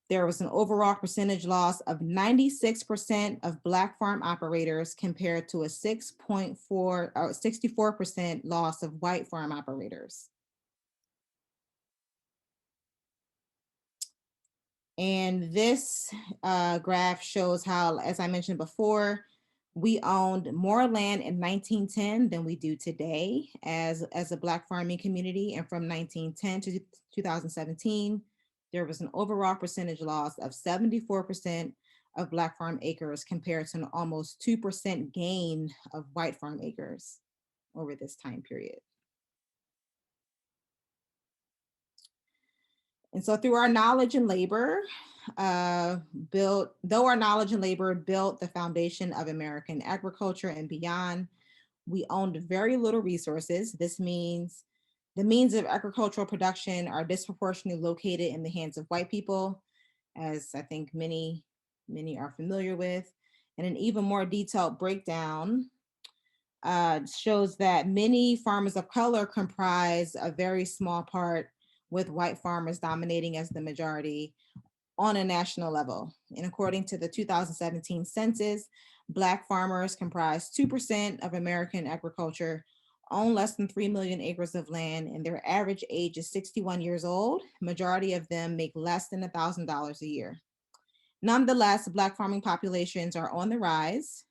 there was an overall percentage loss of 96% of Black farm operators compared to a 64% loss of white farm operators. And this graph shows how, as I mentioned before, we owned more land in 1910 than we do today as a Black farming community. And from 1910 to 2017, there was an overall percentage loss of 74% of Black farm acres compared to an almost 2% gain of white farm acres over this time period. And so through our knowledge and labor, built the foundation of American agriculture and beyond, we owned very little resources. This means the means of agricultural production are disproportionately located in the hands of white people, as I think many are familiar with. And an even more detailed breakdown shows that many farmers of color comprise a very small part, with white farmers dominating as the majority on a national level. And according to the 2017 census, Black farmers comprise 2% of American agriculture, own less than 3 million acres of land, and their average age is 61 years old. Majority of them make less than $1,000 a year. Nonetheless, Black farming populations are on the rise,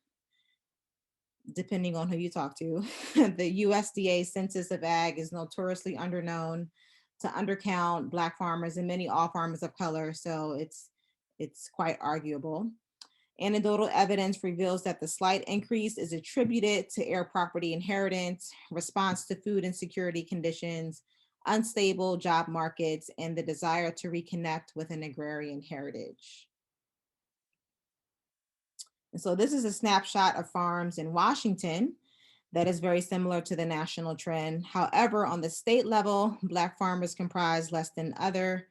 depending on who you talk to. The USDA Census of Ag is notoriously underknown to undercount Black farmers and many all farmers of color, so it's quite arguable. Anecdotal evidence reveals that the slight increase is attributed to air property inheritance, response to food insecurity conditions, unstable job markets, and the desire to reconnect with an agrarian heritage. And so this is a snapshot of farms in Washington that is very similar to the national trend. However, on the state level, Black farmers comprise less than other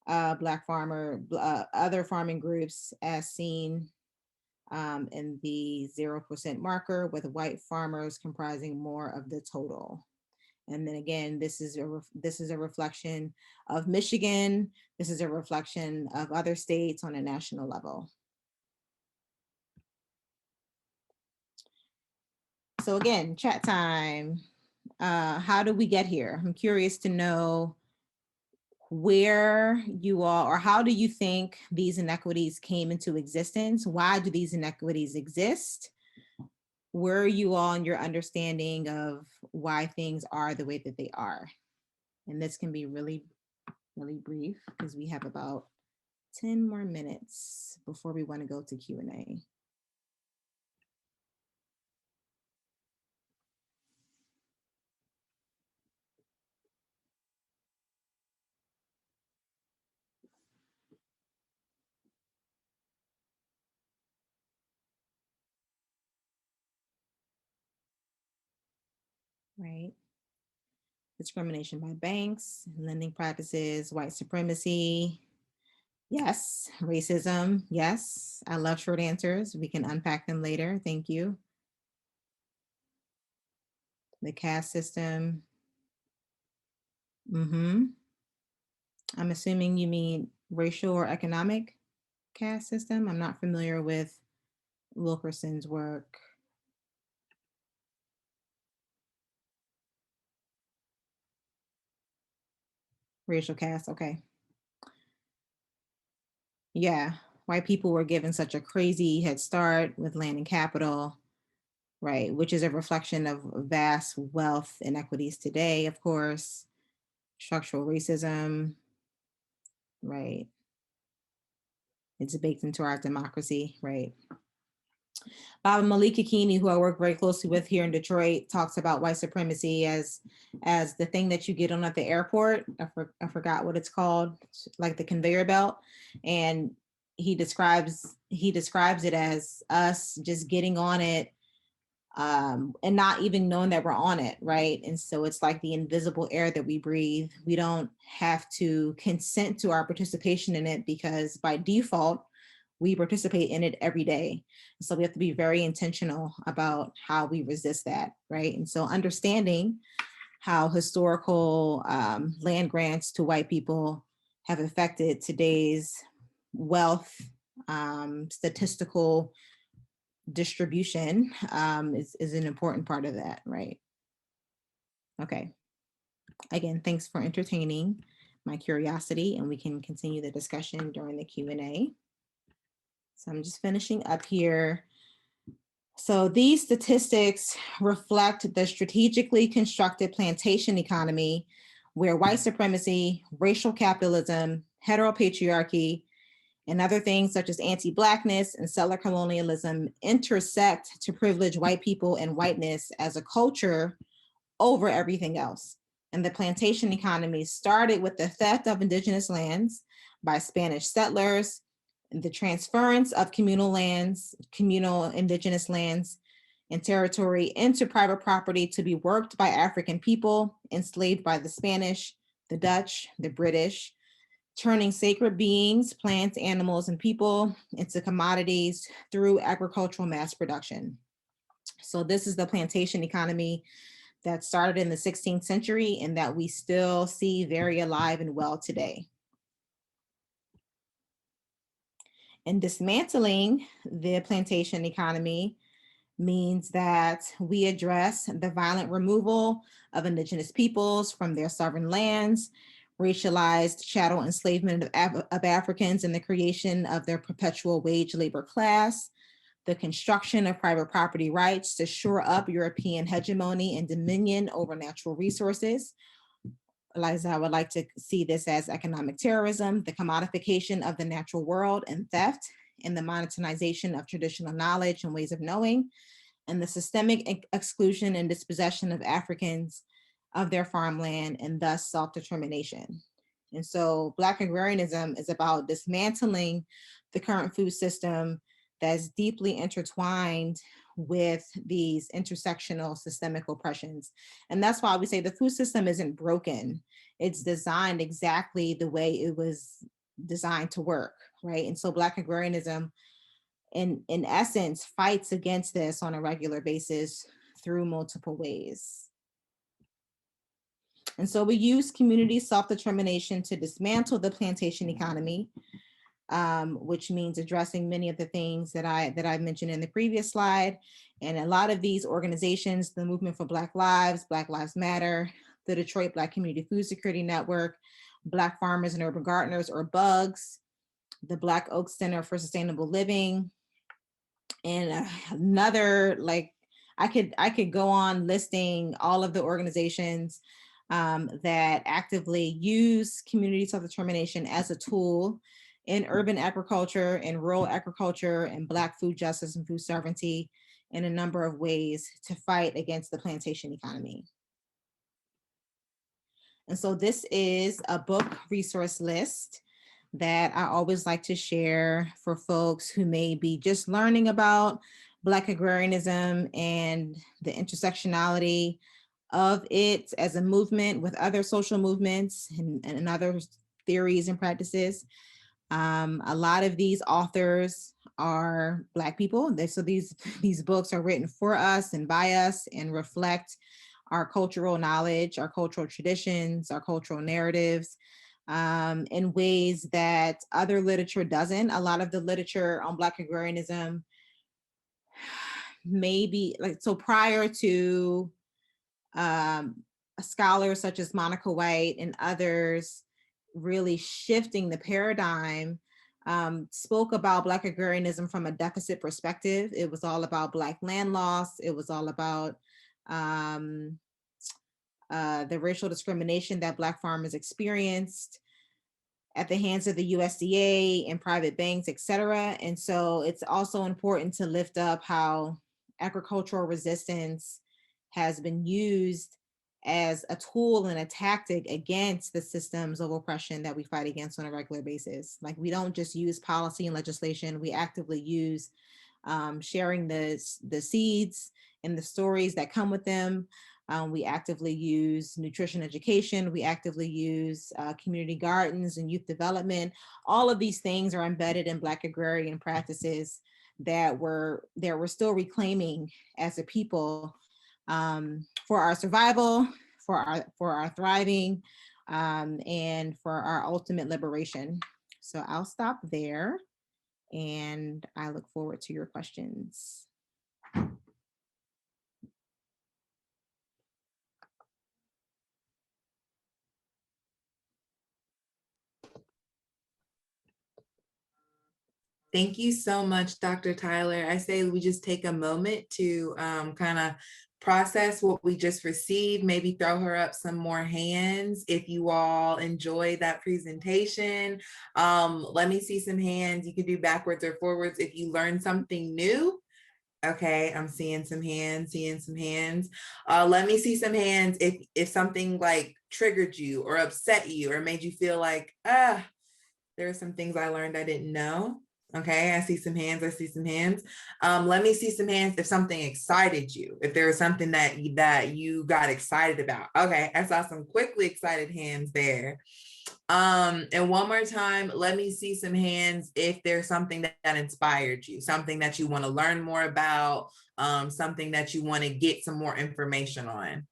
other farming groups, as seen in the 0% marker, with white farmers comprising more of the total. And then again, this is a reflection of Michigan. This is a reflection of other states on a national level. So again, chat time. How did we get here? I'm curious to know where you are, or how do you think these inequities came into existence? Why do these inequities exist? Where are you all in your understanding of why things are the way that they are? And this can be really, really brief because we have about 10 more minutes before we want to go to Q&A. Right? Discrimination by banks, lending practices, white supremacy. Yes. Racism. Yes. I love short answers. We can unpack them later. Thank you. The caste system. I'm assuming you mean racial or economic caste system. I'm not familiar with Wilkerson's work. Racial caste. Okay. Yeah. White people were given such a crazy head start with land and capital, right? Which is a reflection of vast wealth inequities today, of course. Structural racism, right? It's baked into our democracy, right? Baba Malika Kini, who I work very closely with here in Detroit, talks about white supremacy as the thing that you get on at the airport. I forgot what it's called, like the conveyor belt. And he describes it as us just getting on it and not even knowing that we're on it, right? And so it's like the invisible air that we breathe. We don't have to consent to our participation in it because by default, we participate in it every day. So we have to be very intentional about how we resist that, right? And so understanding how historical land grants to white people have affected today's wealth, statistical distribution is an important part of that, right? Okay. Again, thanks for entertaining my curiosity, and we can continue the discussion during the Q&A. So I'm just finishing up here. So these statistics reflect the strategically constructed plantation economy where white supremacy, racial capitalism, heteropatriarchy, and other things such as anti-Blackness and settler colonialism intersect to privilege white people and whiteness as a culture over everything else. And the plantation economy started with the theft of indigenous lands by Spanish settlers, the transference of communal indigenous lands and territory into private property to be worked by African people, enslaved by the Spanish, the Dutch, the British, turning sacred beings, plants, animals, and people into commodities through agricultural mass production. So this is the plantation economy that started in the 16th century and that we still see very alive and well today. And dismantling the plantation economy means that we address the violent removal of indigenous peoples from their sovereign lands, racialized chattel enslavement of Africans, and the creation of their perpetual wage labor class, the construction of private property rights to shore up European hegemony and dominion over natural resources. Liza, I would like to see this as economic terrorism, the commodification of the natural world and theft, and the monetization of traditional knowledge and ways of knowing, and the systemic exclusion and dispossession of Africans of their farmland and thus self-determination. And so Black agrarianism is about dismantling the current food system that's deeply intertwined with these intersectional systemic oppressions. And that's why we say the food system isn't broken. It's designed exactly the way it was designed to work, right? And so Black agrarianism, in essence, fights against this on a regular basis through multiple ways. And so we use community self-determination to dismantle the plantation economy, which means addressing many of the things that I mentioned in the previous slide, And a lot of these organizations, the Movement for Black Lives Matter, the Detroit Black Community Food Security Network, Black Farmers and Urban Gardeners, or BUGS, the Black Oak Center for Sustainable Living, and another, like, I could go on listing all of the organizations that actively use community self-determination as a tool in urban agriculture, in rural agriculture, and Black food justice and food sovereignty in a number of ways to fight against the plantation economy. And so this is a book resource list that I always like to share for folks who may be just learning about Black agrarianism and the intersectionality of it as a movement with other social movements and other theories and practices. A lot of these authors are Black people. So these books are written for us and by us and reflect our cultural knowledge, our cultural traditions, our cultural narratives, in ways that other literature doesn't. A lot of the literature on Black agrarianism, maybe like, so prior to scholars such as Monica White and others really shifting the paradigm, spoke about Black agrarianism from a deficit perspective. It was all about Black land loss. It was all about the racial discrimination that Black farmers experienced at the hands of the USDA and private banks, et cetera. And so it's also important to lift up how agricultural resistance has been used as a tool and a tactic against the systems of oppression that we fight against on a regular basis. Like, we don't just use policy and legislation, we actively use sharing the seeds and the stories that come with them. We actively use nutrition education. We actively use community gardens and youth development. All of these things are embedded in Black agrarian practices that we're still reclaiming as a people, for our survival, for our thriving, and for our ultimate liberation. So I'll stop there, and I look forward to your questions. Thank you so much, Dr. Tyler. I say we just take a moment to kind of process what we just received, maybe throw her up some more hands if you all enjoyed that presentation. Let me see some hands. You can do backwards or forwards if you learned something new. Okay, I'm seeing some hands, Let me see some hands if something like triggered you or upset you or made you feel like, there are some things I learned I didn't know. Okay, I see some hands. Let me see some hands if something excited you, if there was something that you got excited about. Okay, I saw some quickly excited hands there. And one more time, let me see some hands if there's something that inspired you, something that you want to learn more about, something that you want to get some more information on.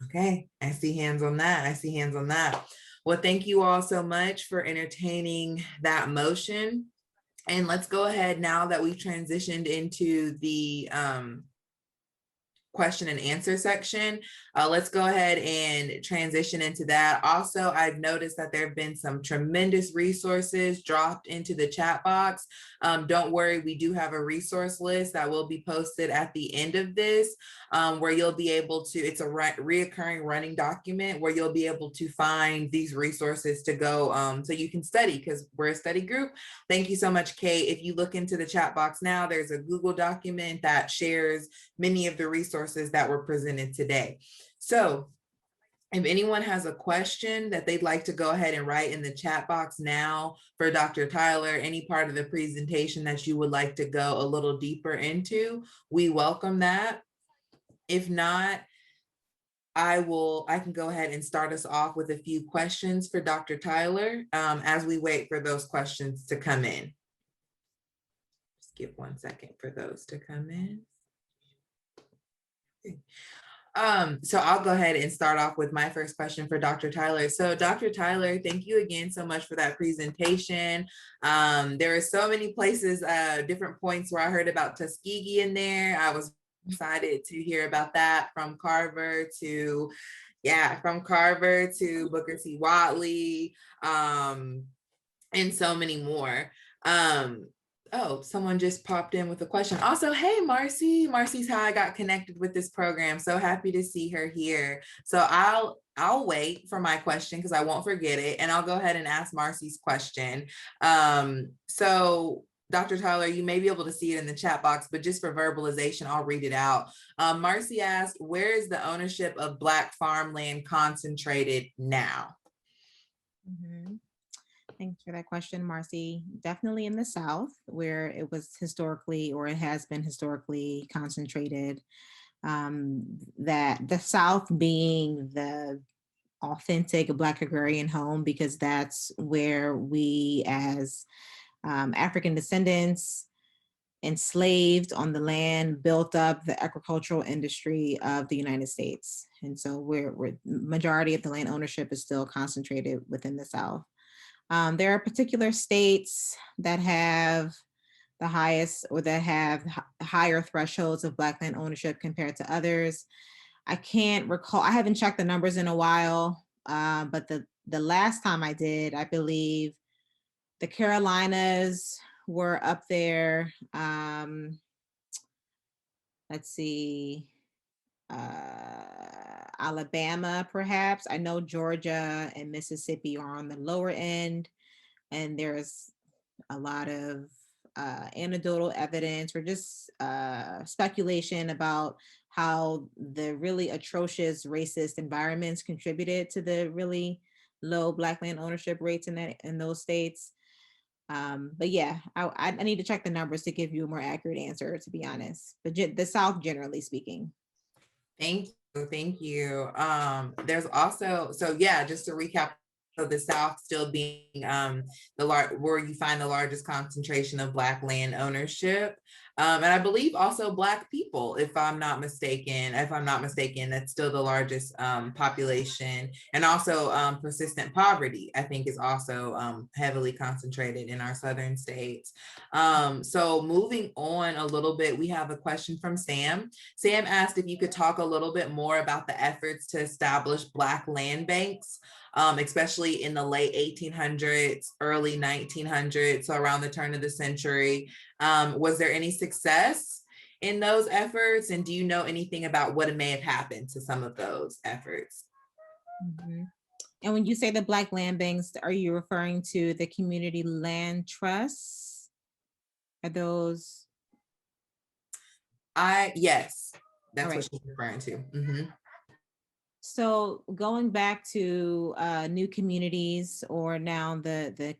Okay, I see hands on that. Well, thank you all so much for entertaining that motion. And let's go ahead now that we've transitioned into the question and answer section. Let's go ahead and transition into that. Also, I've noticed that there have been some tremendous resources dropped into the chat box. Don't worry, we do have a resource list that will be posted at the end of this, where you'll be able to, it's a reoccurring running document where you'll be able to find these resources to go so you can study, because we're a study group. Thank you so much, Kate. If you look into the chat box now, there's a Google document that shares many of the resources that were presented today. So if anyone has a question that they'd like to go ahead and write in the chat box now for Dr. Tyler, any part of the presentation that you would like to go a little deeper into, we welcome that. If not, I can go ahead and start us off with a few questions for Dr. Tyler as we wait for those questions to come in. Just give 1 second for those to come in. So I'll go ahead and start off with my first question for Dr. Tyler. So Dr. Tyler, thank you again so much for that presentation. There are so many places, different points where I heard about Tuskegee in there. I was excited to hear about that, from Carver to Booker T. Watley, and so many more. Oh, someone just popped in with a question. Also, hey, Marcy. Marcy's how I got connected with this program. So happy to see her here. So I'll wait for my question because I won't forget it, and I'll go ahead and ask Marcy's question. So Dr. Tyler, you may be able to see it in the chat box, but just for verbalization, I'll read it out. Marcy asked, where is the ownership of Black farmland concentrated now? Mhm. Thanks for that question, Marcy. Definitely in the South, where it was historically, or it has been historically concentrated. That the South being the authentic Black agrarian home, because that's where we, as African descendants, enslaved on the land, built up the agricultural industry of the United States. And so we're majority of the land ownership is still concentrated within the South. There are particular states that have the highest, or that have higher thresholds of Black land ownership compared to others. I can't recall, I haven't checked the numbers in a while, but the last time I did, I believe the Carolinas were up there. Let's see, Alabama, perhaps. I know Georgia and Mississippi are on the lower end, and there's a lot of anecdotal evidence, or just speculation about how the really atrocious racist environments contributed to the really low Black land ownership rates in those states. But yeah, I need to check the numbers to give you a more accurate answer, to be honest. But the South, generally speaking. Thank you. Thank you. There's also, so yeah, just to recap, so the South still being where you find the largest concentration of Black land ownership. And I believe also Black people, if I'm not mistaken, that's still the largest population. And also persistent poverty, I think, is also heavily concentrated in our southern states. So moving on a little bit, we have a question from Sam. Sam asked if you could talk a little bit more about the efforts to establish Black land banks, especially in the late 1800s, early 1900s, so around the turn of the century. Was there any success in those efforts? And do you know anything about what may have happened to some of those efforts? Mm-hmm. And when you say the Black land banks, are you referring to the community land trusts? Are those? Yes, that's right. what she's referring to. Mm-hmm. So going back to new communities, or now the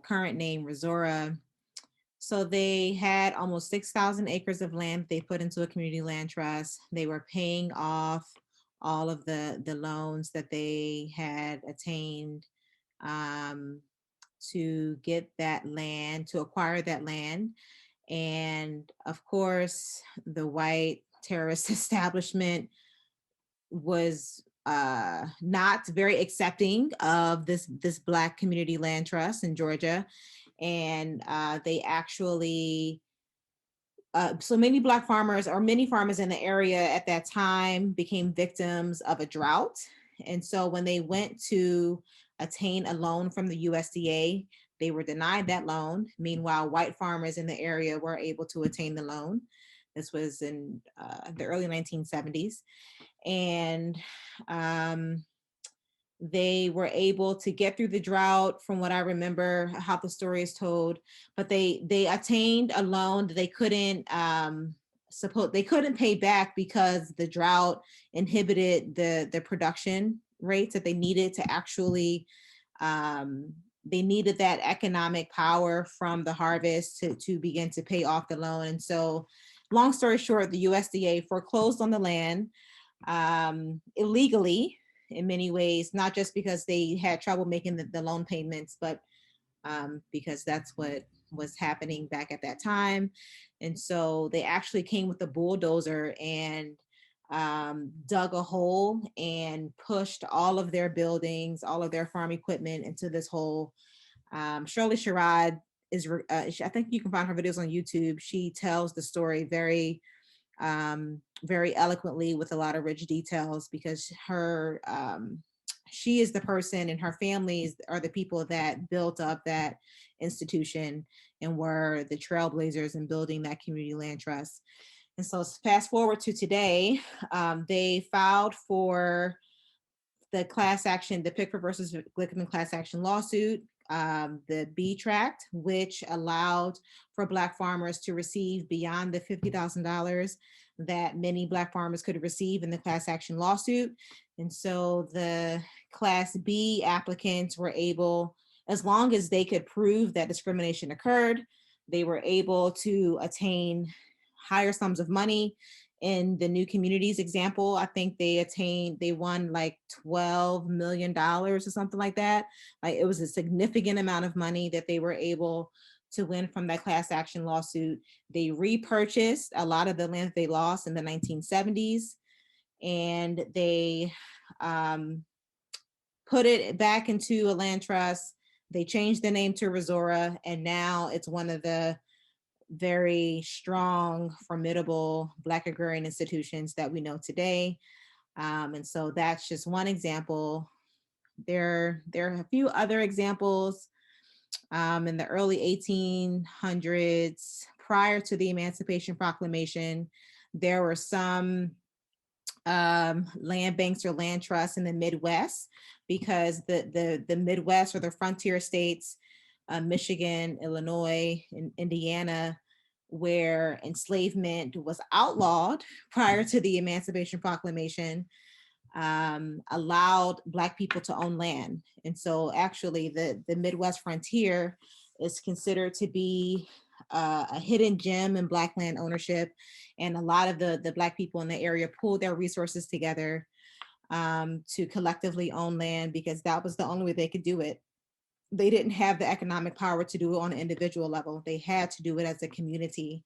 current name Resora. So they had almost 6,000 acres of land they put into a community land trust. They were paying off all of the loans that they had attained to get that land, to acquire that land. And of course, the white terrorist establishment was not very accepting of this Black community land trust in Georgia. And they actually, so many Black farmers, or many farmers in the area at that time, became victims of a drought. And so when they went to attain a loan from the USDA, they were denied that loan. Meanwhile, white farmers in the area were able to attain the loan. This was in the early 1970s. And they were able to get through the drought, from what I remember, how the story is told. But they attained a loan that they couldn't pay back, because the drought inhibited the production rates that they needed to actually. They needed that economic power from the harvest to begin to pay off the loan. And so, long story short, the USDA foreclosed on the land illegally, in many ways, not just because they had trouble making the loan payments, but because that's what was happening back at that time. And so they actually came with a bulldozer and dug a hole and pushed all of their buildings, all of their farm equipment into this hole. Shirley Sherrod is, I think you can find her videos on YouTube. She tells the story very, very eloquently with a lot of rich details, because she is the person, and her families are the people that built up that institution and were the trailblazers in building that community land trust. And so fast forward to today, they filed for the class action, the Pickford versus Glickman class action lawsuit, the B tract, which allowed for Black farmers to receive beyond the $50,000 that many Black farmers could receive in the class action lawsuit. And so the class B applicants were able, as long as they could prove that discrimination occurred, they were able to attain higher sums of money. In the New Communities example, I think they won like $12 million or something like that. Like, it was a significant amount of money that they were able to win from that class action lawsuit. They repurchased a lot of the land that they lost in the 1970s, and they put it back into a land trust. They changed the name to Resora, and now it's one of the very strong, formidable Black agrarian institutions that we know today. And so that's just one example. There are a few other examples. In the early 1800s, prior to the Emancipation Proclamation, there were some land banks or land trusts in the Midwest, because the Midwest, or the frontier states, Michigan, Illinois, and Indiana, where enslavement was outlawed prior to the Emancipation Proclamation, allowed Black people to own land. And so actually the Midwest frontier is considered to be a hidden gem in Black land ownership. And a lot of the Black people in the area pulled their resources together to collectively own land, because that was the only way they could do it. They didn't have the economic power to do it on an individual level. They had to do it as a community.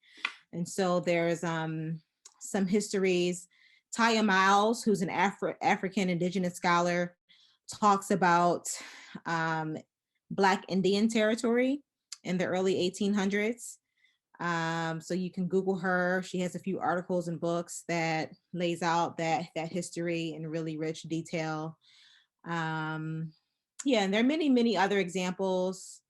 And so there's some histories. Taya Miles, who's an African Indigenous scholar, talks about Black Indian territory in the early 1800s. So you can Google her. She has a few articles and books that lays out that history in really rich detail. Yeah, and there are many, many other examples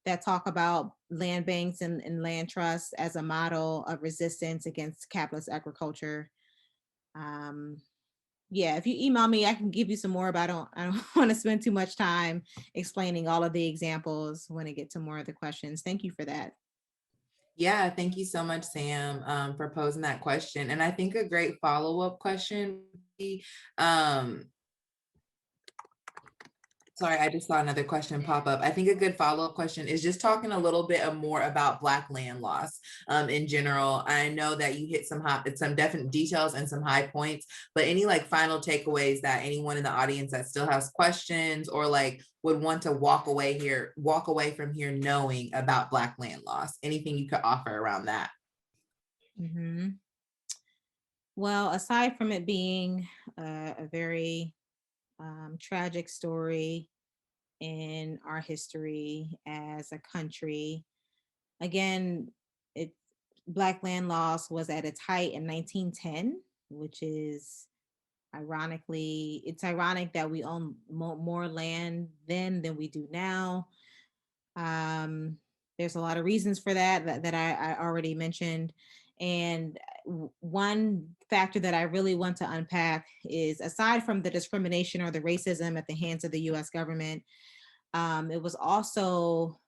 that talk about land banks and land trusts as a model of resistance against capitalist agriculture. Yeah, if you email me, I can give you some more, but I don't want to spend too much time explaining all of the examples when I get to more of the questions. Thank you for that. Yeah, thank you so much, Sam, for posing that question. And I think a great follow-up question would be, sorry, I just saw another question pop up. I think a good follow-up question is just talking a little bit more about Black land loss in general. I know that you hit some definite details and some high points, but any like final takeaways that anyone in the audience that still has questions or like would want to walk away from here knowing about Black land loss, anything you could offer around that? Mm-hmm. Well, aside from it being a very tragic story in our history as a country, again, Black land loss was at its height in 1910, which is it's ironic that we own more land then than we do now. There's a lot of reasons for that I already mentioned. And one factor that I really want to unpack is, aside from the discrimination or the racism at the hands of the US government, it was also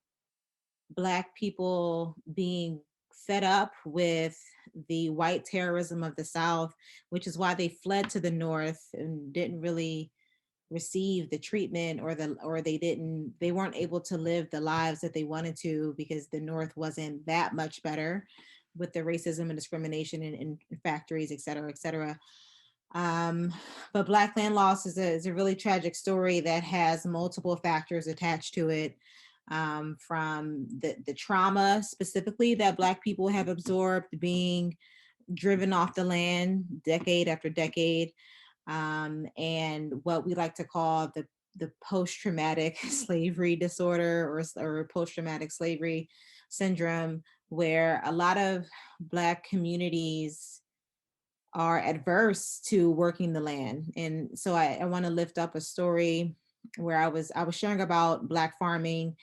Black people being fed up with the white terrorism of the South, which is why they fled to the North and didn't really receive the treatment, or they weren't able to live the lives that they wanted to, because the North wasn't that much better with the racism and discrimination in factories, et cetera, et cetera. But Black land loss is a really tragic story that has multiple factors attached to it, from the trauma specifically that Black people have absorbed, being driven off the land decade after decade, and what we like to call the post-traumatic slavery disorder, or post-traumatic slavery syndrome, where a lot of Black communities are adverse to working the land. And so I want to lift up a story where I was sharing about Black farming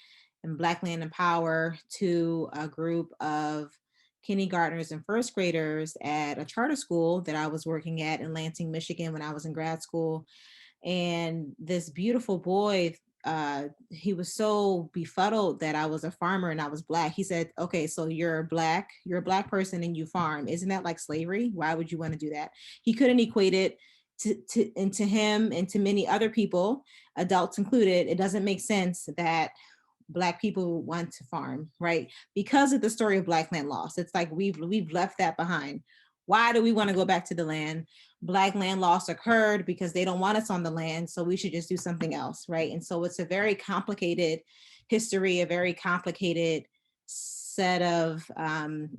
and Black land and power to a group of kindergartners and first graders at a charter school that I was working at in Lansing, Michigan, when I was in grad school. And this beautiful boy, he was so befuddled that I was a farmer and I was Black. He said, okay, so you're a Black person and you farm. Isn't that like slavery? Why would you want to do that? He couldn't equate it to him and to many other people, adults included. It doesn't make sense that Black people want to farm, right? Because of the story of Black land loss. It's like we've left that behind. Why do we want to go back to the land? Black land loss occurred because they don't want us on the land, so we should just do something else, right? And so it's a very complicated history, a very complicated set of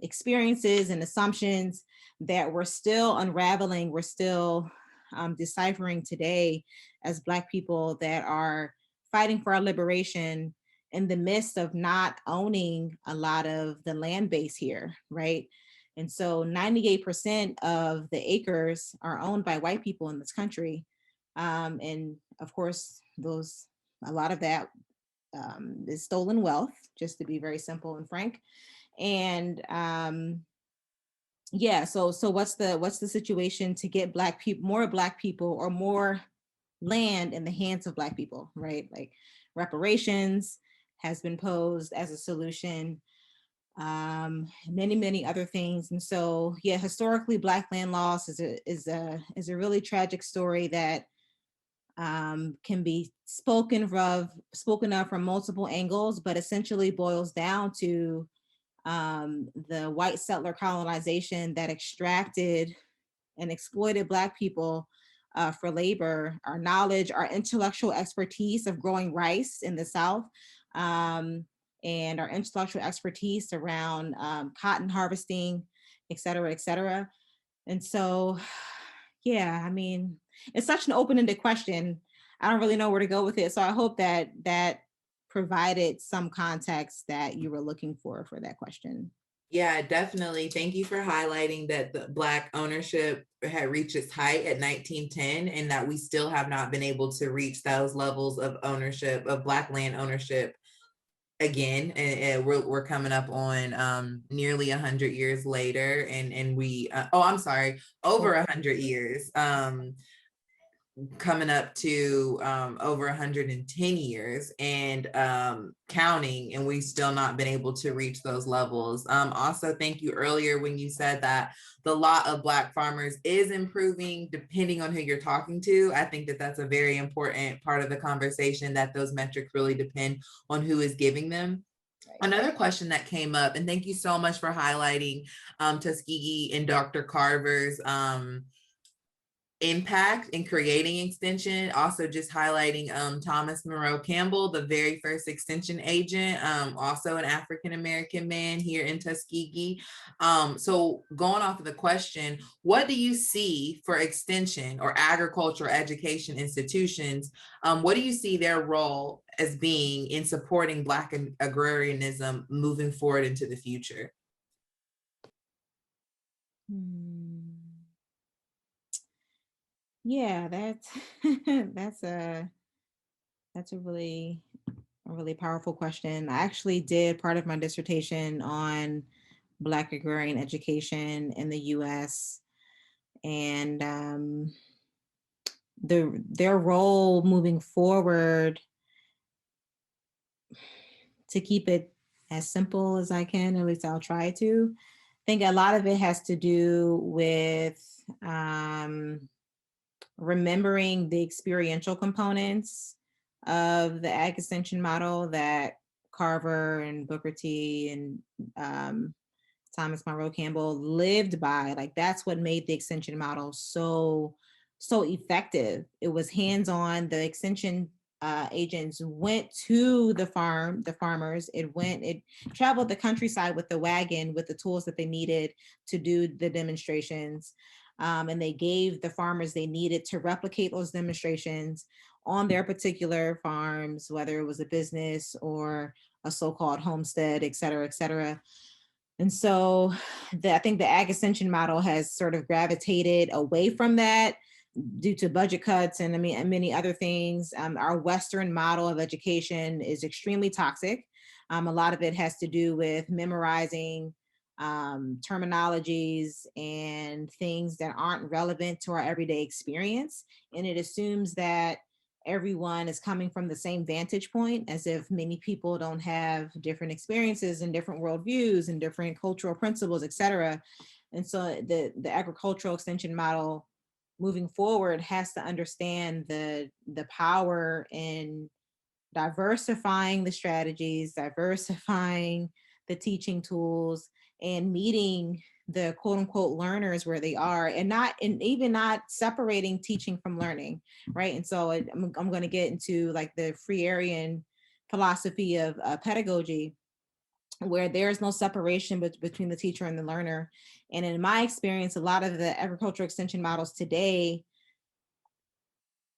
experiences and assumptions that we're still unraveling, we're still deciphering today as Black people that are fighting for our liberation in the midst of not owning a lot of the land base here, right? And so 98% of the acres are owned by white people in this country. And of course, a lot of that is stolen wealth, just to be very simple and frank. And yeah, so what's the situation to get Black people, more Black people, or more land in the hands of Black people, right? Like reparations has been posed as a solution, many other things. And so, yeah, historically, Black land loss is a really tragic story that can be spoken of from multiple angles, but essentially boils down to the white settler colonization that extracted and exploited Black people for labor, our knowledge, our intellectual expertise of growing rice in the South, and our intellectual expertise around cotton harvesting, et cetera, et cetera. And so, yeah, I mean, it's such an open-ended question. I don't really know where to go with it. So I hope that that provided some context that you were looking for that question. Yeah, definitely. Thank you for highlighting that the Black ownership had reached its height at 1910, and that we still have not been able to reach those levels of ownership, of Black land ownership again. And we're coming up on nearly 100 years later, and we over 100 years, coming up to over 110 years and counting, and we've still not been able to reach those levels. Also, thank you earlier when you said that the lot of Black farmers is improving depending on who you're talking to. I think that that's a very important part of the conversation, that those metrics really depend on who is giving them. Another question that came up, and thank you so much for highlighting Tuskegee and Dr. Carver's impact in creating extension. Also just highlighting Thomas Monroe Campbell, the very first extension agent, also an African-American man here in Tuskegee. So going off of the question, what do you see for extension or agricultural education institutions? What do you see their role as being in supporting Black agrarianism moving forward into the future? Yeah, that's a really powerful question. I actually did part of my dissertation on Black agrarian education in the U.S. and their role moving forward, to keep it as simple as I can, at least I'll try to. I think a lot of it has to do with remembering the experiential components of the ag extension model that Carver and Booker T and Thomas Monroe Campbell lived by. Like, that's what made the extension model so effective. It was hands-on. The extension agents went to the farmers. It traveled the countryside with the wagon with the tools that they needed to do the demonstrations. And they gave the farmers they needed to replicate those demonstrations on their particular farms, whether it was a business or a so-called homestead, et cetera, et cetera. And so I think the ag extension model has sort of gravitated away from that due to budget cuts and and many other things. Our Western model of education is extremely toxic. A lot of it has to do with memorizing terminologies and things that aren't relevant to our everyday experience. And it assumes that everyone is coming from the same vantage point, as if many people don't have different experiences and different worldviews and different cultural principles, et cetera. And so the agricultural extension model moving forward has to understand the power in diversifying the strategies, diversifying the teaching tools, and meeting the quote unquote learners where they are, and even not separating teaching from learning, right? And so I'm going to get into like the Freerian philosophy of pedagogy, where there's no separation between the teacher and the learner. And in my experience, a lot of the agricultural extension models today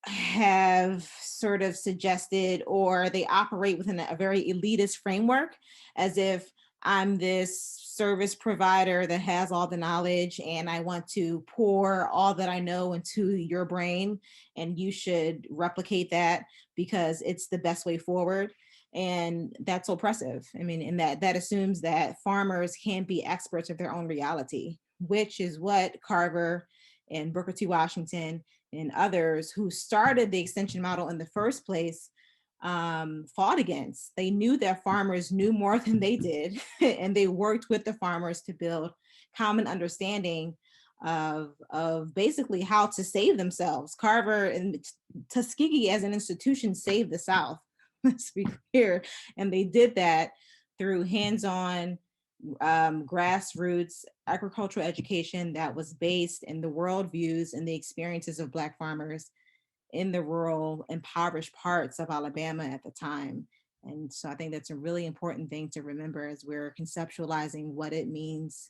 have sort of suggested, or they operate within a very elitist framework, as if I'm this service provider that has all the knowledge and I want to pour all that I know into your brain and you should replicate that because it's the best way forward. And that's oppressive. I mean, and that assumes that farmers can't be experts of their own reality, which is what Carver and Booker T. Washington and others who started the extension model in the first place fought against. They knew that farmers knew more than they did, and they worked with the farmers to build common understanding of basically how to save themselves. Carver and Tuskegee as an institution saved the South, let's be clear. And they did that through hands-on grassroots agricultural education that was based in the worldviews and the experiences of Black farmers in the rural, impoverished parts of Alabama at the time. And so I think that's a really important thing to remember as we're conceptualizing what it means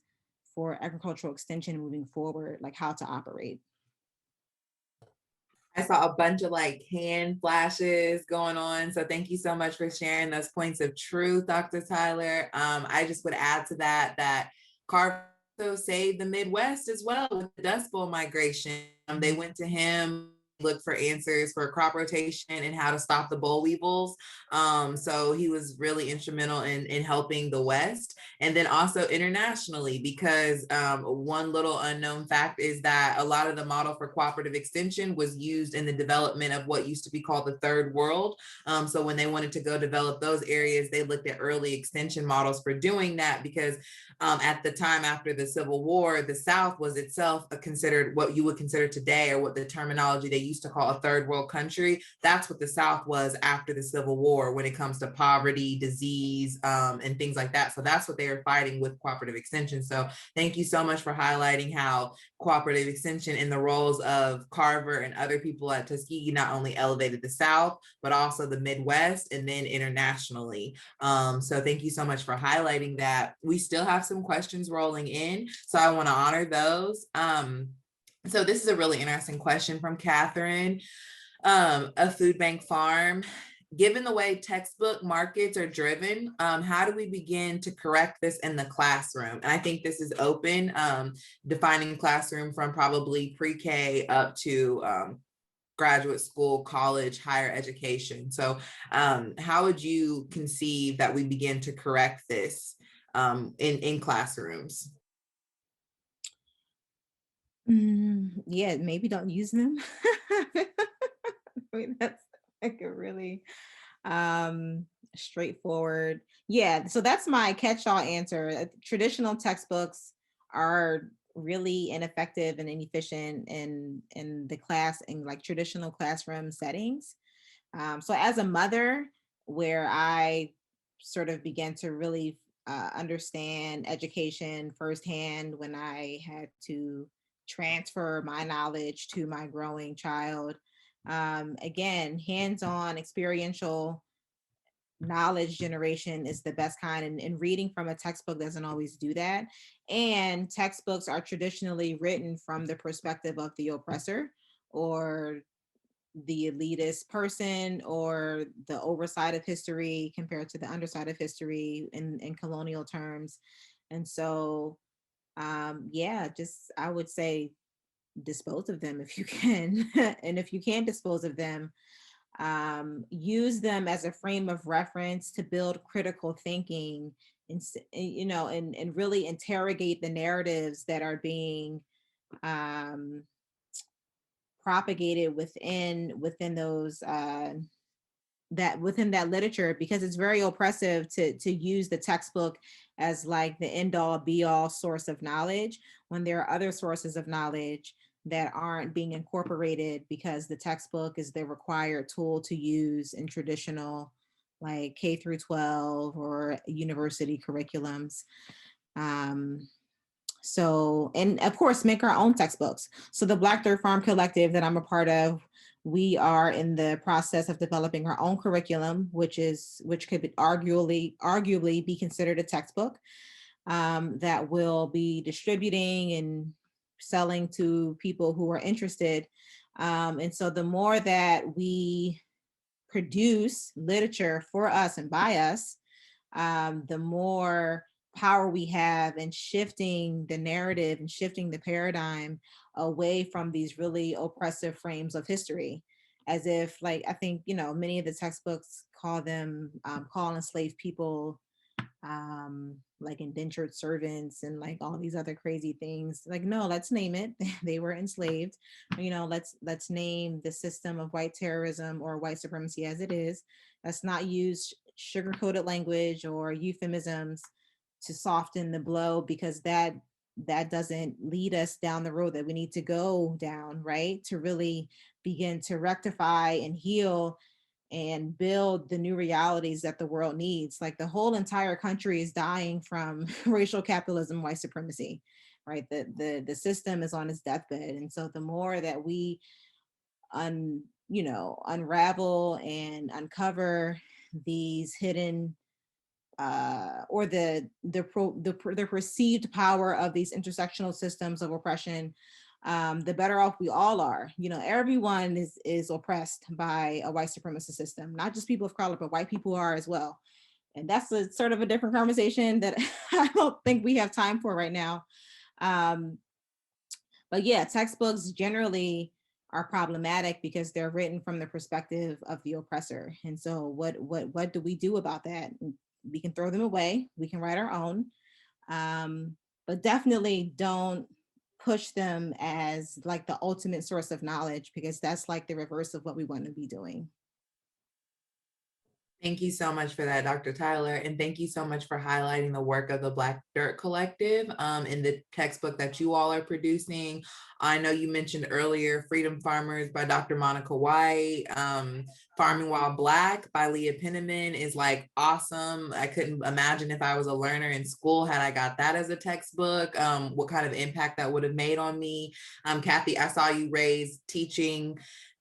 for agricultural extension moving forward, like how to operate. I saw a bunch of like hand flashes going on. So thank you so much for sharing those points of truth, Dr. Tyler. I just would add to that Carver saved the Midwest as well with the Dust Bowl migration. They went to him, looked for answers for crop rotation and how to stop the boll weevils. So he was really instrumental in helping the West. And then also internationally, because one little unknown fact is that a lot of the model for cooperative extension was used in the development of what used to be called the Third World. So when they wanted to go develop those areas, they looked at early extension models for doing that, because at the time after the Civil War, the South was itself considered what you would consider today, or what the terminology they used to call a third world country. That's what the South was after the Civil War when it comes to poverty, disease, and things like that. So that's what they were fighting with cooperative extension. So thank you so much for highlighting how cooperative extension in the roles of Carver and other people at Tuskegee not only elevated the South, but also the Midwest and then internationally. So thank you so much for highlighting that. We still have some questions rolling in, so I want to honor those. So this is a really interesting question from Catherine, a food bank farm. Given the way textbook markets are driven, how do we begin to correct this in the classroom? And I think this is open, defining classroom from probably pre-K up to graduate school, college, higher education. So how would you conceive that we begin to correct this in classrooms? Yeah, maybe don't use them. I mean, that's like a really straightforward. Yeah, so that's my catch-all answer. Traditional textbooks are really ineffective and inefficient in the class, in like traditional classroom settings. So as a mother, where I sort of began to really understand education firsthand when I had to transfer my knowledge to my growing child, Again, hands-on experiential knowledge generation is the best kind, and reading from a textbook doesn't always do that. And textbooks are traditionally written from the perspective of the oppressor, or the elitist person, or the overside of history compared to the underside of history in colonial terms. And so yeah, just I would say dispose of them if you can. And if you can't dispose of them, use them as a frame of reference to build critical thinking, and and really interrogate the narratives that are being um, propagated within those within that literature, because it's very oppressive to use the textbook as like the end all be all source of knowledge, when there are other sources of knowledge that aren't being incorporated because the textbook is the required tool to use in traditional like K through 12 or university curriculums. So, and of course, make our own textbooks. So the Black Dirt Farm Collective that I'm a part of, we are in the process of developing our own curriculum, which could be arguably be considered a textbook, that will be distributing and selling to people who are interested. And so the more that we produce literature for us and by us, the more power we have in shifting the narrative and shifting the paradigm away from these really oppressive frames of history. As if, like, I think, many of the textbooks call enslaved people like indentured servants and like all these other crazy things. Like, no, let's name it. They were enslaved. Let's name the system of white terrorism or white supremacy as it is. Let's not use sugar-coated language or euphemisms to soften the blow, because that doesn't lead us down the road that we need to go down, right? To really begin to rectify and heal and build the new realities that the world needs. Like, the whole entire country is dying from racial capitalism, white supremacy, right? The system is on its deathbed. And so the more that we unravel and uncover these hidden or the perceived power of these intersectional systems of oppression, the better off we all are. Everyone is oppressed by a white supremacist system, not just people of color, but white people are as well. And that's a sort of a different conversation that I don't think we have time for right now. But yeah, textbooks generally are problematic because they're written from the perspective of the oppressor. And so what do we do about that? We can throw them away. We can write our own, but definitely don't push them as like the ultimate source of knowledge, because that's like the reverse of what we want to be doing. Thank you so much for that, Dr. Tyler. And thank you so much for highlighting the work of the Black Dirt Collective in the textbook that you all are producing. I know you mentioned earlier Freedom Farmers by Dr. Monica White, Farming While Black by Leah Penniman is like awesome. I couldn't imagine if I was a learner in school had I got that as a textbook, what kind of impact that would have made on me. Kathy, I saw you raise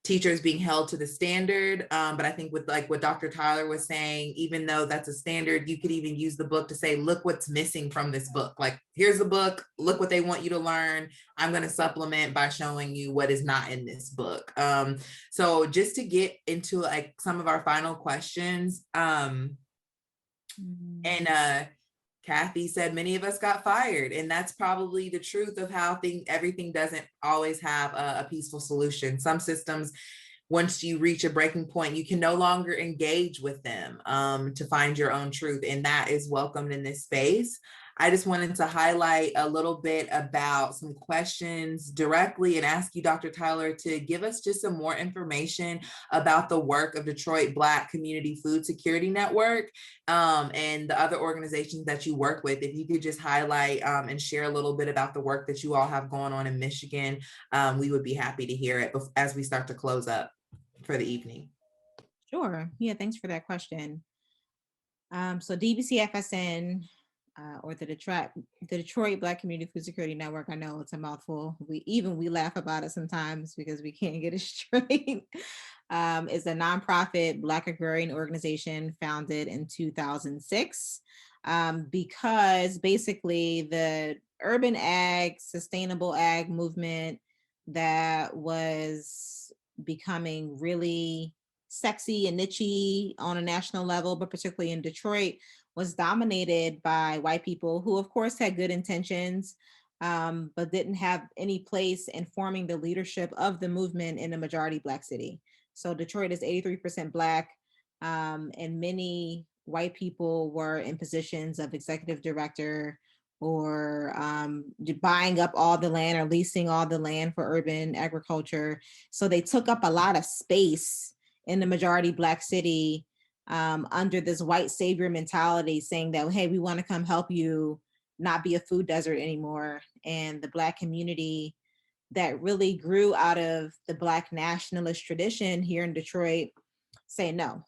teachers being held to the standard. But I think with like what Dr. Tyler was saying, even though that's a standard, you could even use the book to say, look what's missing from this book. Like, here's the book, look what they want you to learn. I'm going to supplement by showing you what is not in this book. So just to get into like some of our final questions, Kathy said many of us got fired, and that's probably the truth of how everything doesn't always have a peaceful solution. Some systems, once you reach a breaking point, you can no longer engage with them to find your own truth, and that is welcomed in this space. I just wanted to highlight a little bit about some questions directly and ask you, Dr. Tyler, to give us just some more information about the work of Detroit Black Community Food Security Network and the other organizations that you work with. If you could just highlight and share a little bit about the work that you all have going on in Michigan, we would be happy to hear it as we start to close up for the evening. Sure. Yeah, thanks for that question. So DBCFSN or the Detroit Black Community Food Security Network. I know it's a mouthful. We laugh about it sometimes because we can't get it straight. Is a nonprofit Black agrarian organization founded in 2006, because basically the urban ag, sustainable ag movement that was becoming really sexy and nichey on a national level, but particularly in Detroit, was dominated by white people who, of course, had good intentions, but didn't have any place in forming the leadership of the movement in a majority Black city. So Detroit is 83% Black, and many white people were in positions of executive director or buying up all the land or leasing all the land for urban agriculture. So they took up a lot of space in the majority Black city, under this white savior mentality, saying that, hey, we want to come help you not be a food desert anymore. And the Black community that really grew out of the Black nationalist tradition here in Detroit say, no,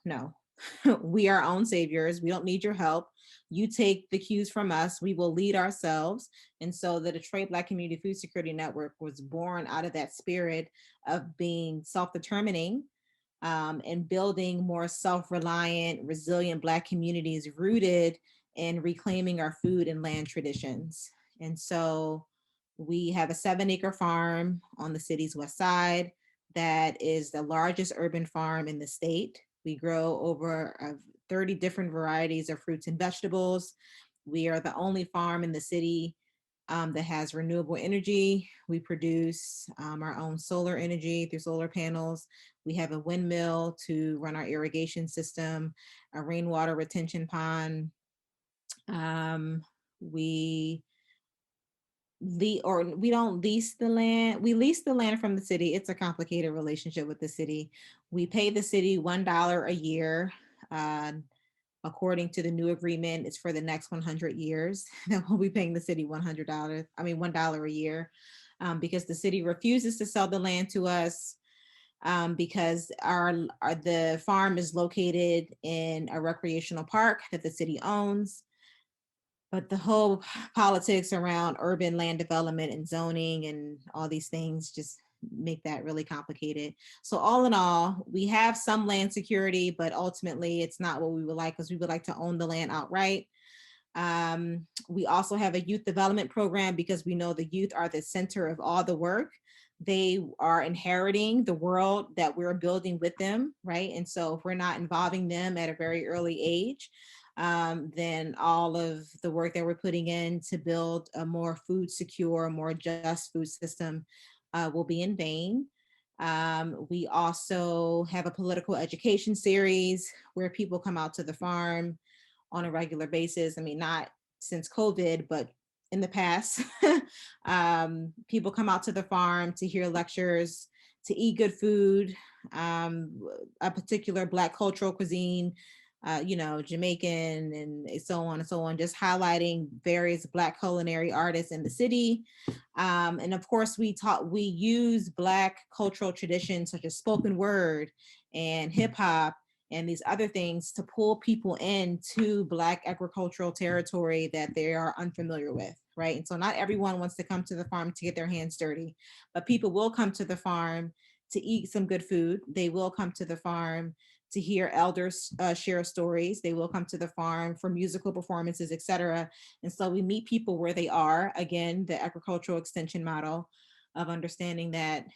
we are our own saviors. We don't need your help. You take the cues from us. We will lead ourselves. And so the Detroit Black Community Food Security Network was born out of that spirit of being self-determining, and building more self-reliant, resilient Black communities rooted in reclaiming our food and land traditions. And so we have a 7-acre farm on the city's west side that is the largest urban farm in the state. We grow over 30 different varieties of fruits and vegetables. We are the only farm in the city that has renewable energy. We produce our own solar energy through solar panels. We have a windmill to run our irrigation system, a rainwater retention pond. We don't lease the land. We lease the land from the city. It's a complicated relationship with the city. We pay the city $1 a year. According to the new agreement, it's for the next 100 years that we'll be paying the city $100 a year, because the city refuses to sell the land to us, because the farm is located in a recreational park that the city owns. But the whole politics around urban land development and zoning and all these things just make that really complicated. So all in all, we have some land security, but ultimately it's not what we would like, because we would like to own the land outright. We also have a youth development program because we know the youth are the center of all the work. They are inheriting the world that we're building with them, right? And so if we're not involving them at a very early age, then all of the work that we're putting in to build a more food secure, more just food system will be in vain. We also have a political education series where people come out to the farm on a regular basis. I mean, not since COVID, but in the past, people come out to the farm to hear lectures, to eat good food, a particular Black cultural cuisine, Jamaican and so on and so on, just highlighting various Black culinary artists in the city. And of course, we use Black cultural traditions such as spoken word and hip hop and these other things to pull people into Black agricultural territory that they are unfamiliar with, right? And so not everyone wants to come to the farm to get their hands dirty, but people will come to the farm to eat some good food. They will come to the farm to hear elders share stories. They will come to the farm for musical performances, et cetera. And so we meet people where they are. Again, the agricultural extension model of understanding that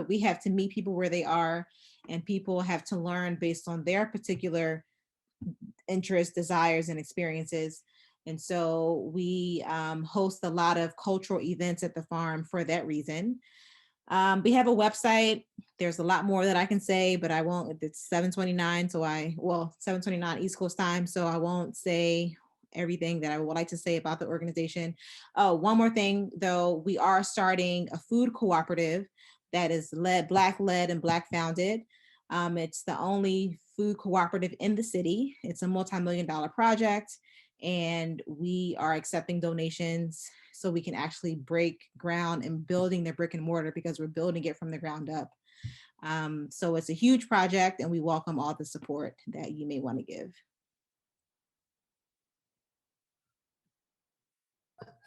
we have to meet people where they are, and people have to learn based on their particular interests, desires, and experiences. And so we host a lot of cultural events at the farm for that reason. We have a website. There's a lot more that I can say, but I won't. It's 7:29, 7:29 East Coast time, so I won't say everything that I would like to say about the organization. Oh, one more thing though, we are starting a food cooperative that is Black led and Black founded. It's the only food cooperative in the city. It's a multi-million-dollar project, and we are accepting donations so we can actually break ground in building the brick and mortar, because we're building it from the ground up. So it's a huge project, and we welcome all the support that you may want to give.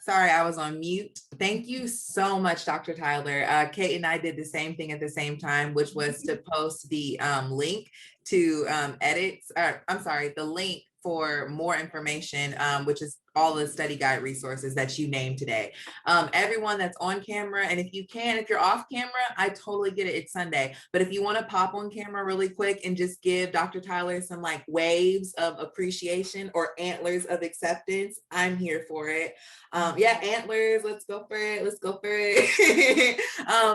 Sorry, I was on mute. Thank you so much, Dr. Tyler. Kate and I did the same thing at the same time, which was to post the link to the link for more information, which is all the study guide resources that you named today. Everyone that's on camera, and if you're off camera, I totally get it, it's Sunday, but if you want to pop on camera really quick and just give Dr. Tyler some like waves of appreciation or antlers of acceptance, I'm here for it. Yeah, antlers, let's go for it.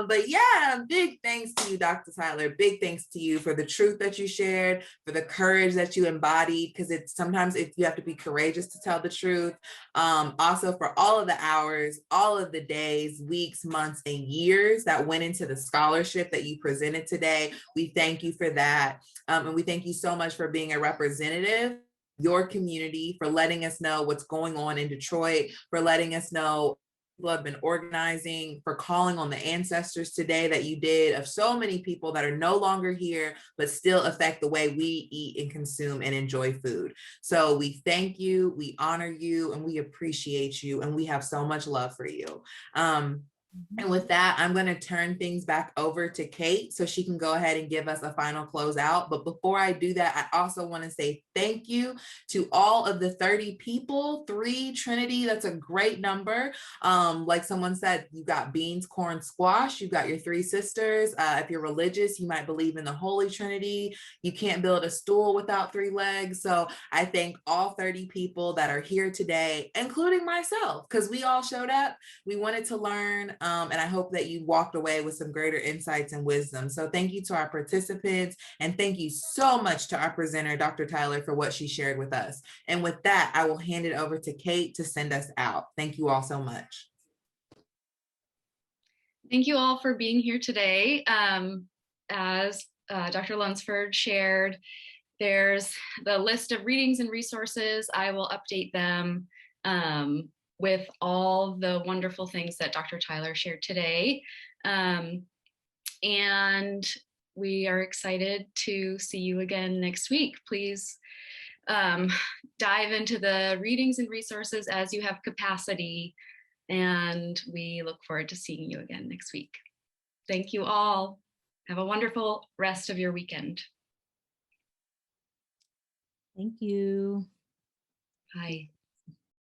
But yeah, big thanks to you, Dr. Tyler. Big thanks to you for the truth that you shared, for the courage that you embodied, because sometimes you have to be courageous to tell the truth. Also for all of the hours, all of the days, weeks, months, and years that went into the scholarship that you presented today. We thank you for that. And we thank you so much for being a representative your community, for letting us know what's going on in Detroit, for letting us know people have been organizing, for calling on the ancestors today that you did of so many people that are no longer here, but still affect the way we eat and consume and enjoy food. So we thank you, we honor you, and we appreciate you, and we have so much love for you. And with that, I'm going to turn things back over to Kate so she can go ahead and give us a final closeout. But before I do that, I also want to say thank you to all of the 30 people, 3 Trinity. That's a great number. Like someone said, you got beans, corn, squash. You've got your 3 sisters. If you're religious, you might believe in the Holy Trinity. You can't build a stool without 3 legs. So I thank all 30 people that are here today, including myself, because we all showed up. We wanted to learn. And I hope that you walked away with some greater insights and wisdom. So thank you to our participants, and thank you so much to our presenter, Dr. Tyler, for what she shared with us. And with that, I will hand it over to Kate to send us out. Thank you all so much. Thank you all for being here today. As Dr. Lunsford shared, there's the list of readings and resources. I will update them with all the wonderful things that Dr. Tyler shared today. And we are excited to see you again next week. Please dive into the readings and resources as you have capacity, and we look forward to seeing you again next week. Thank you all. Have a wonderful rest of your weekend. Thank you. Bye.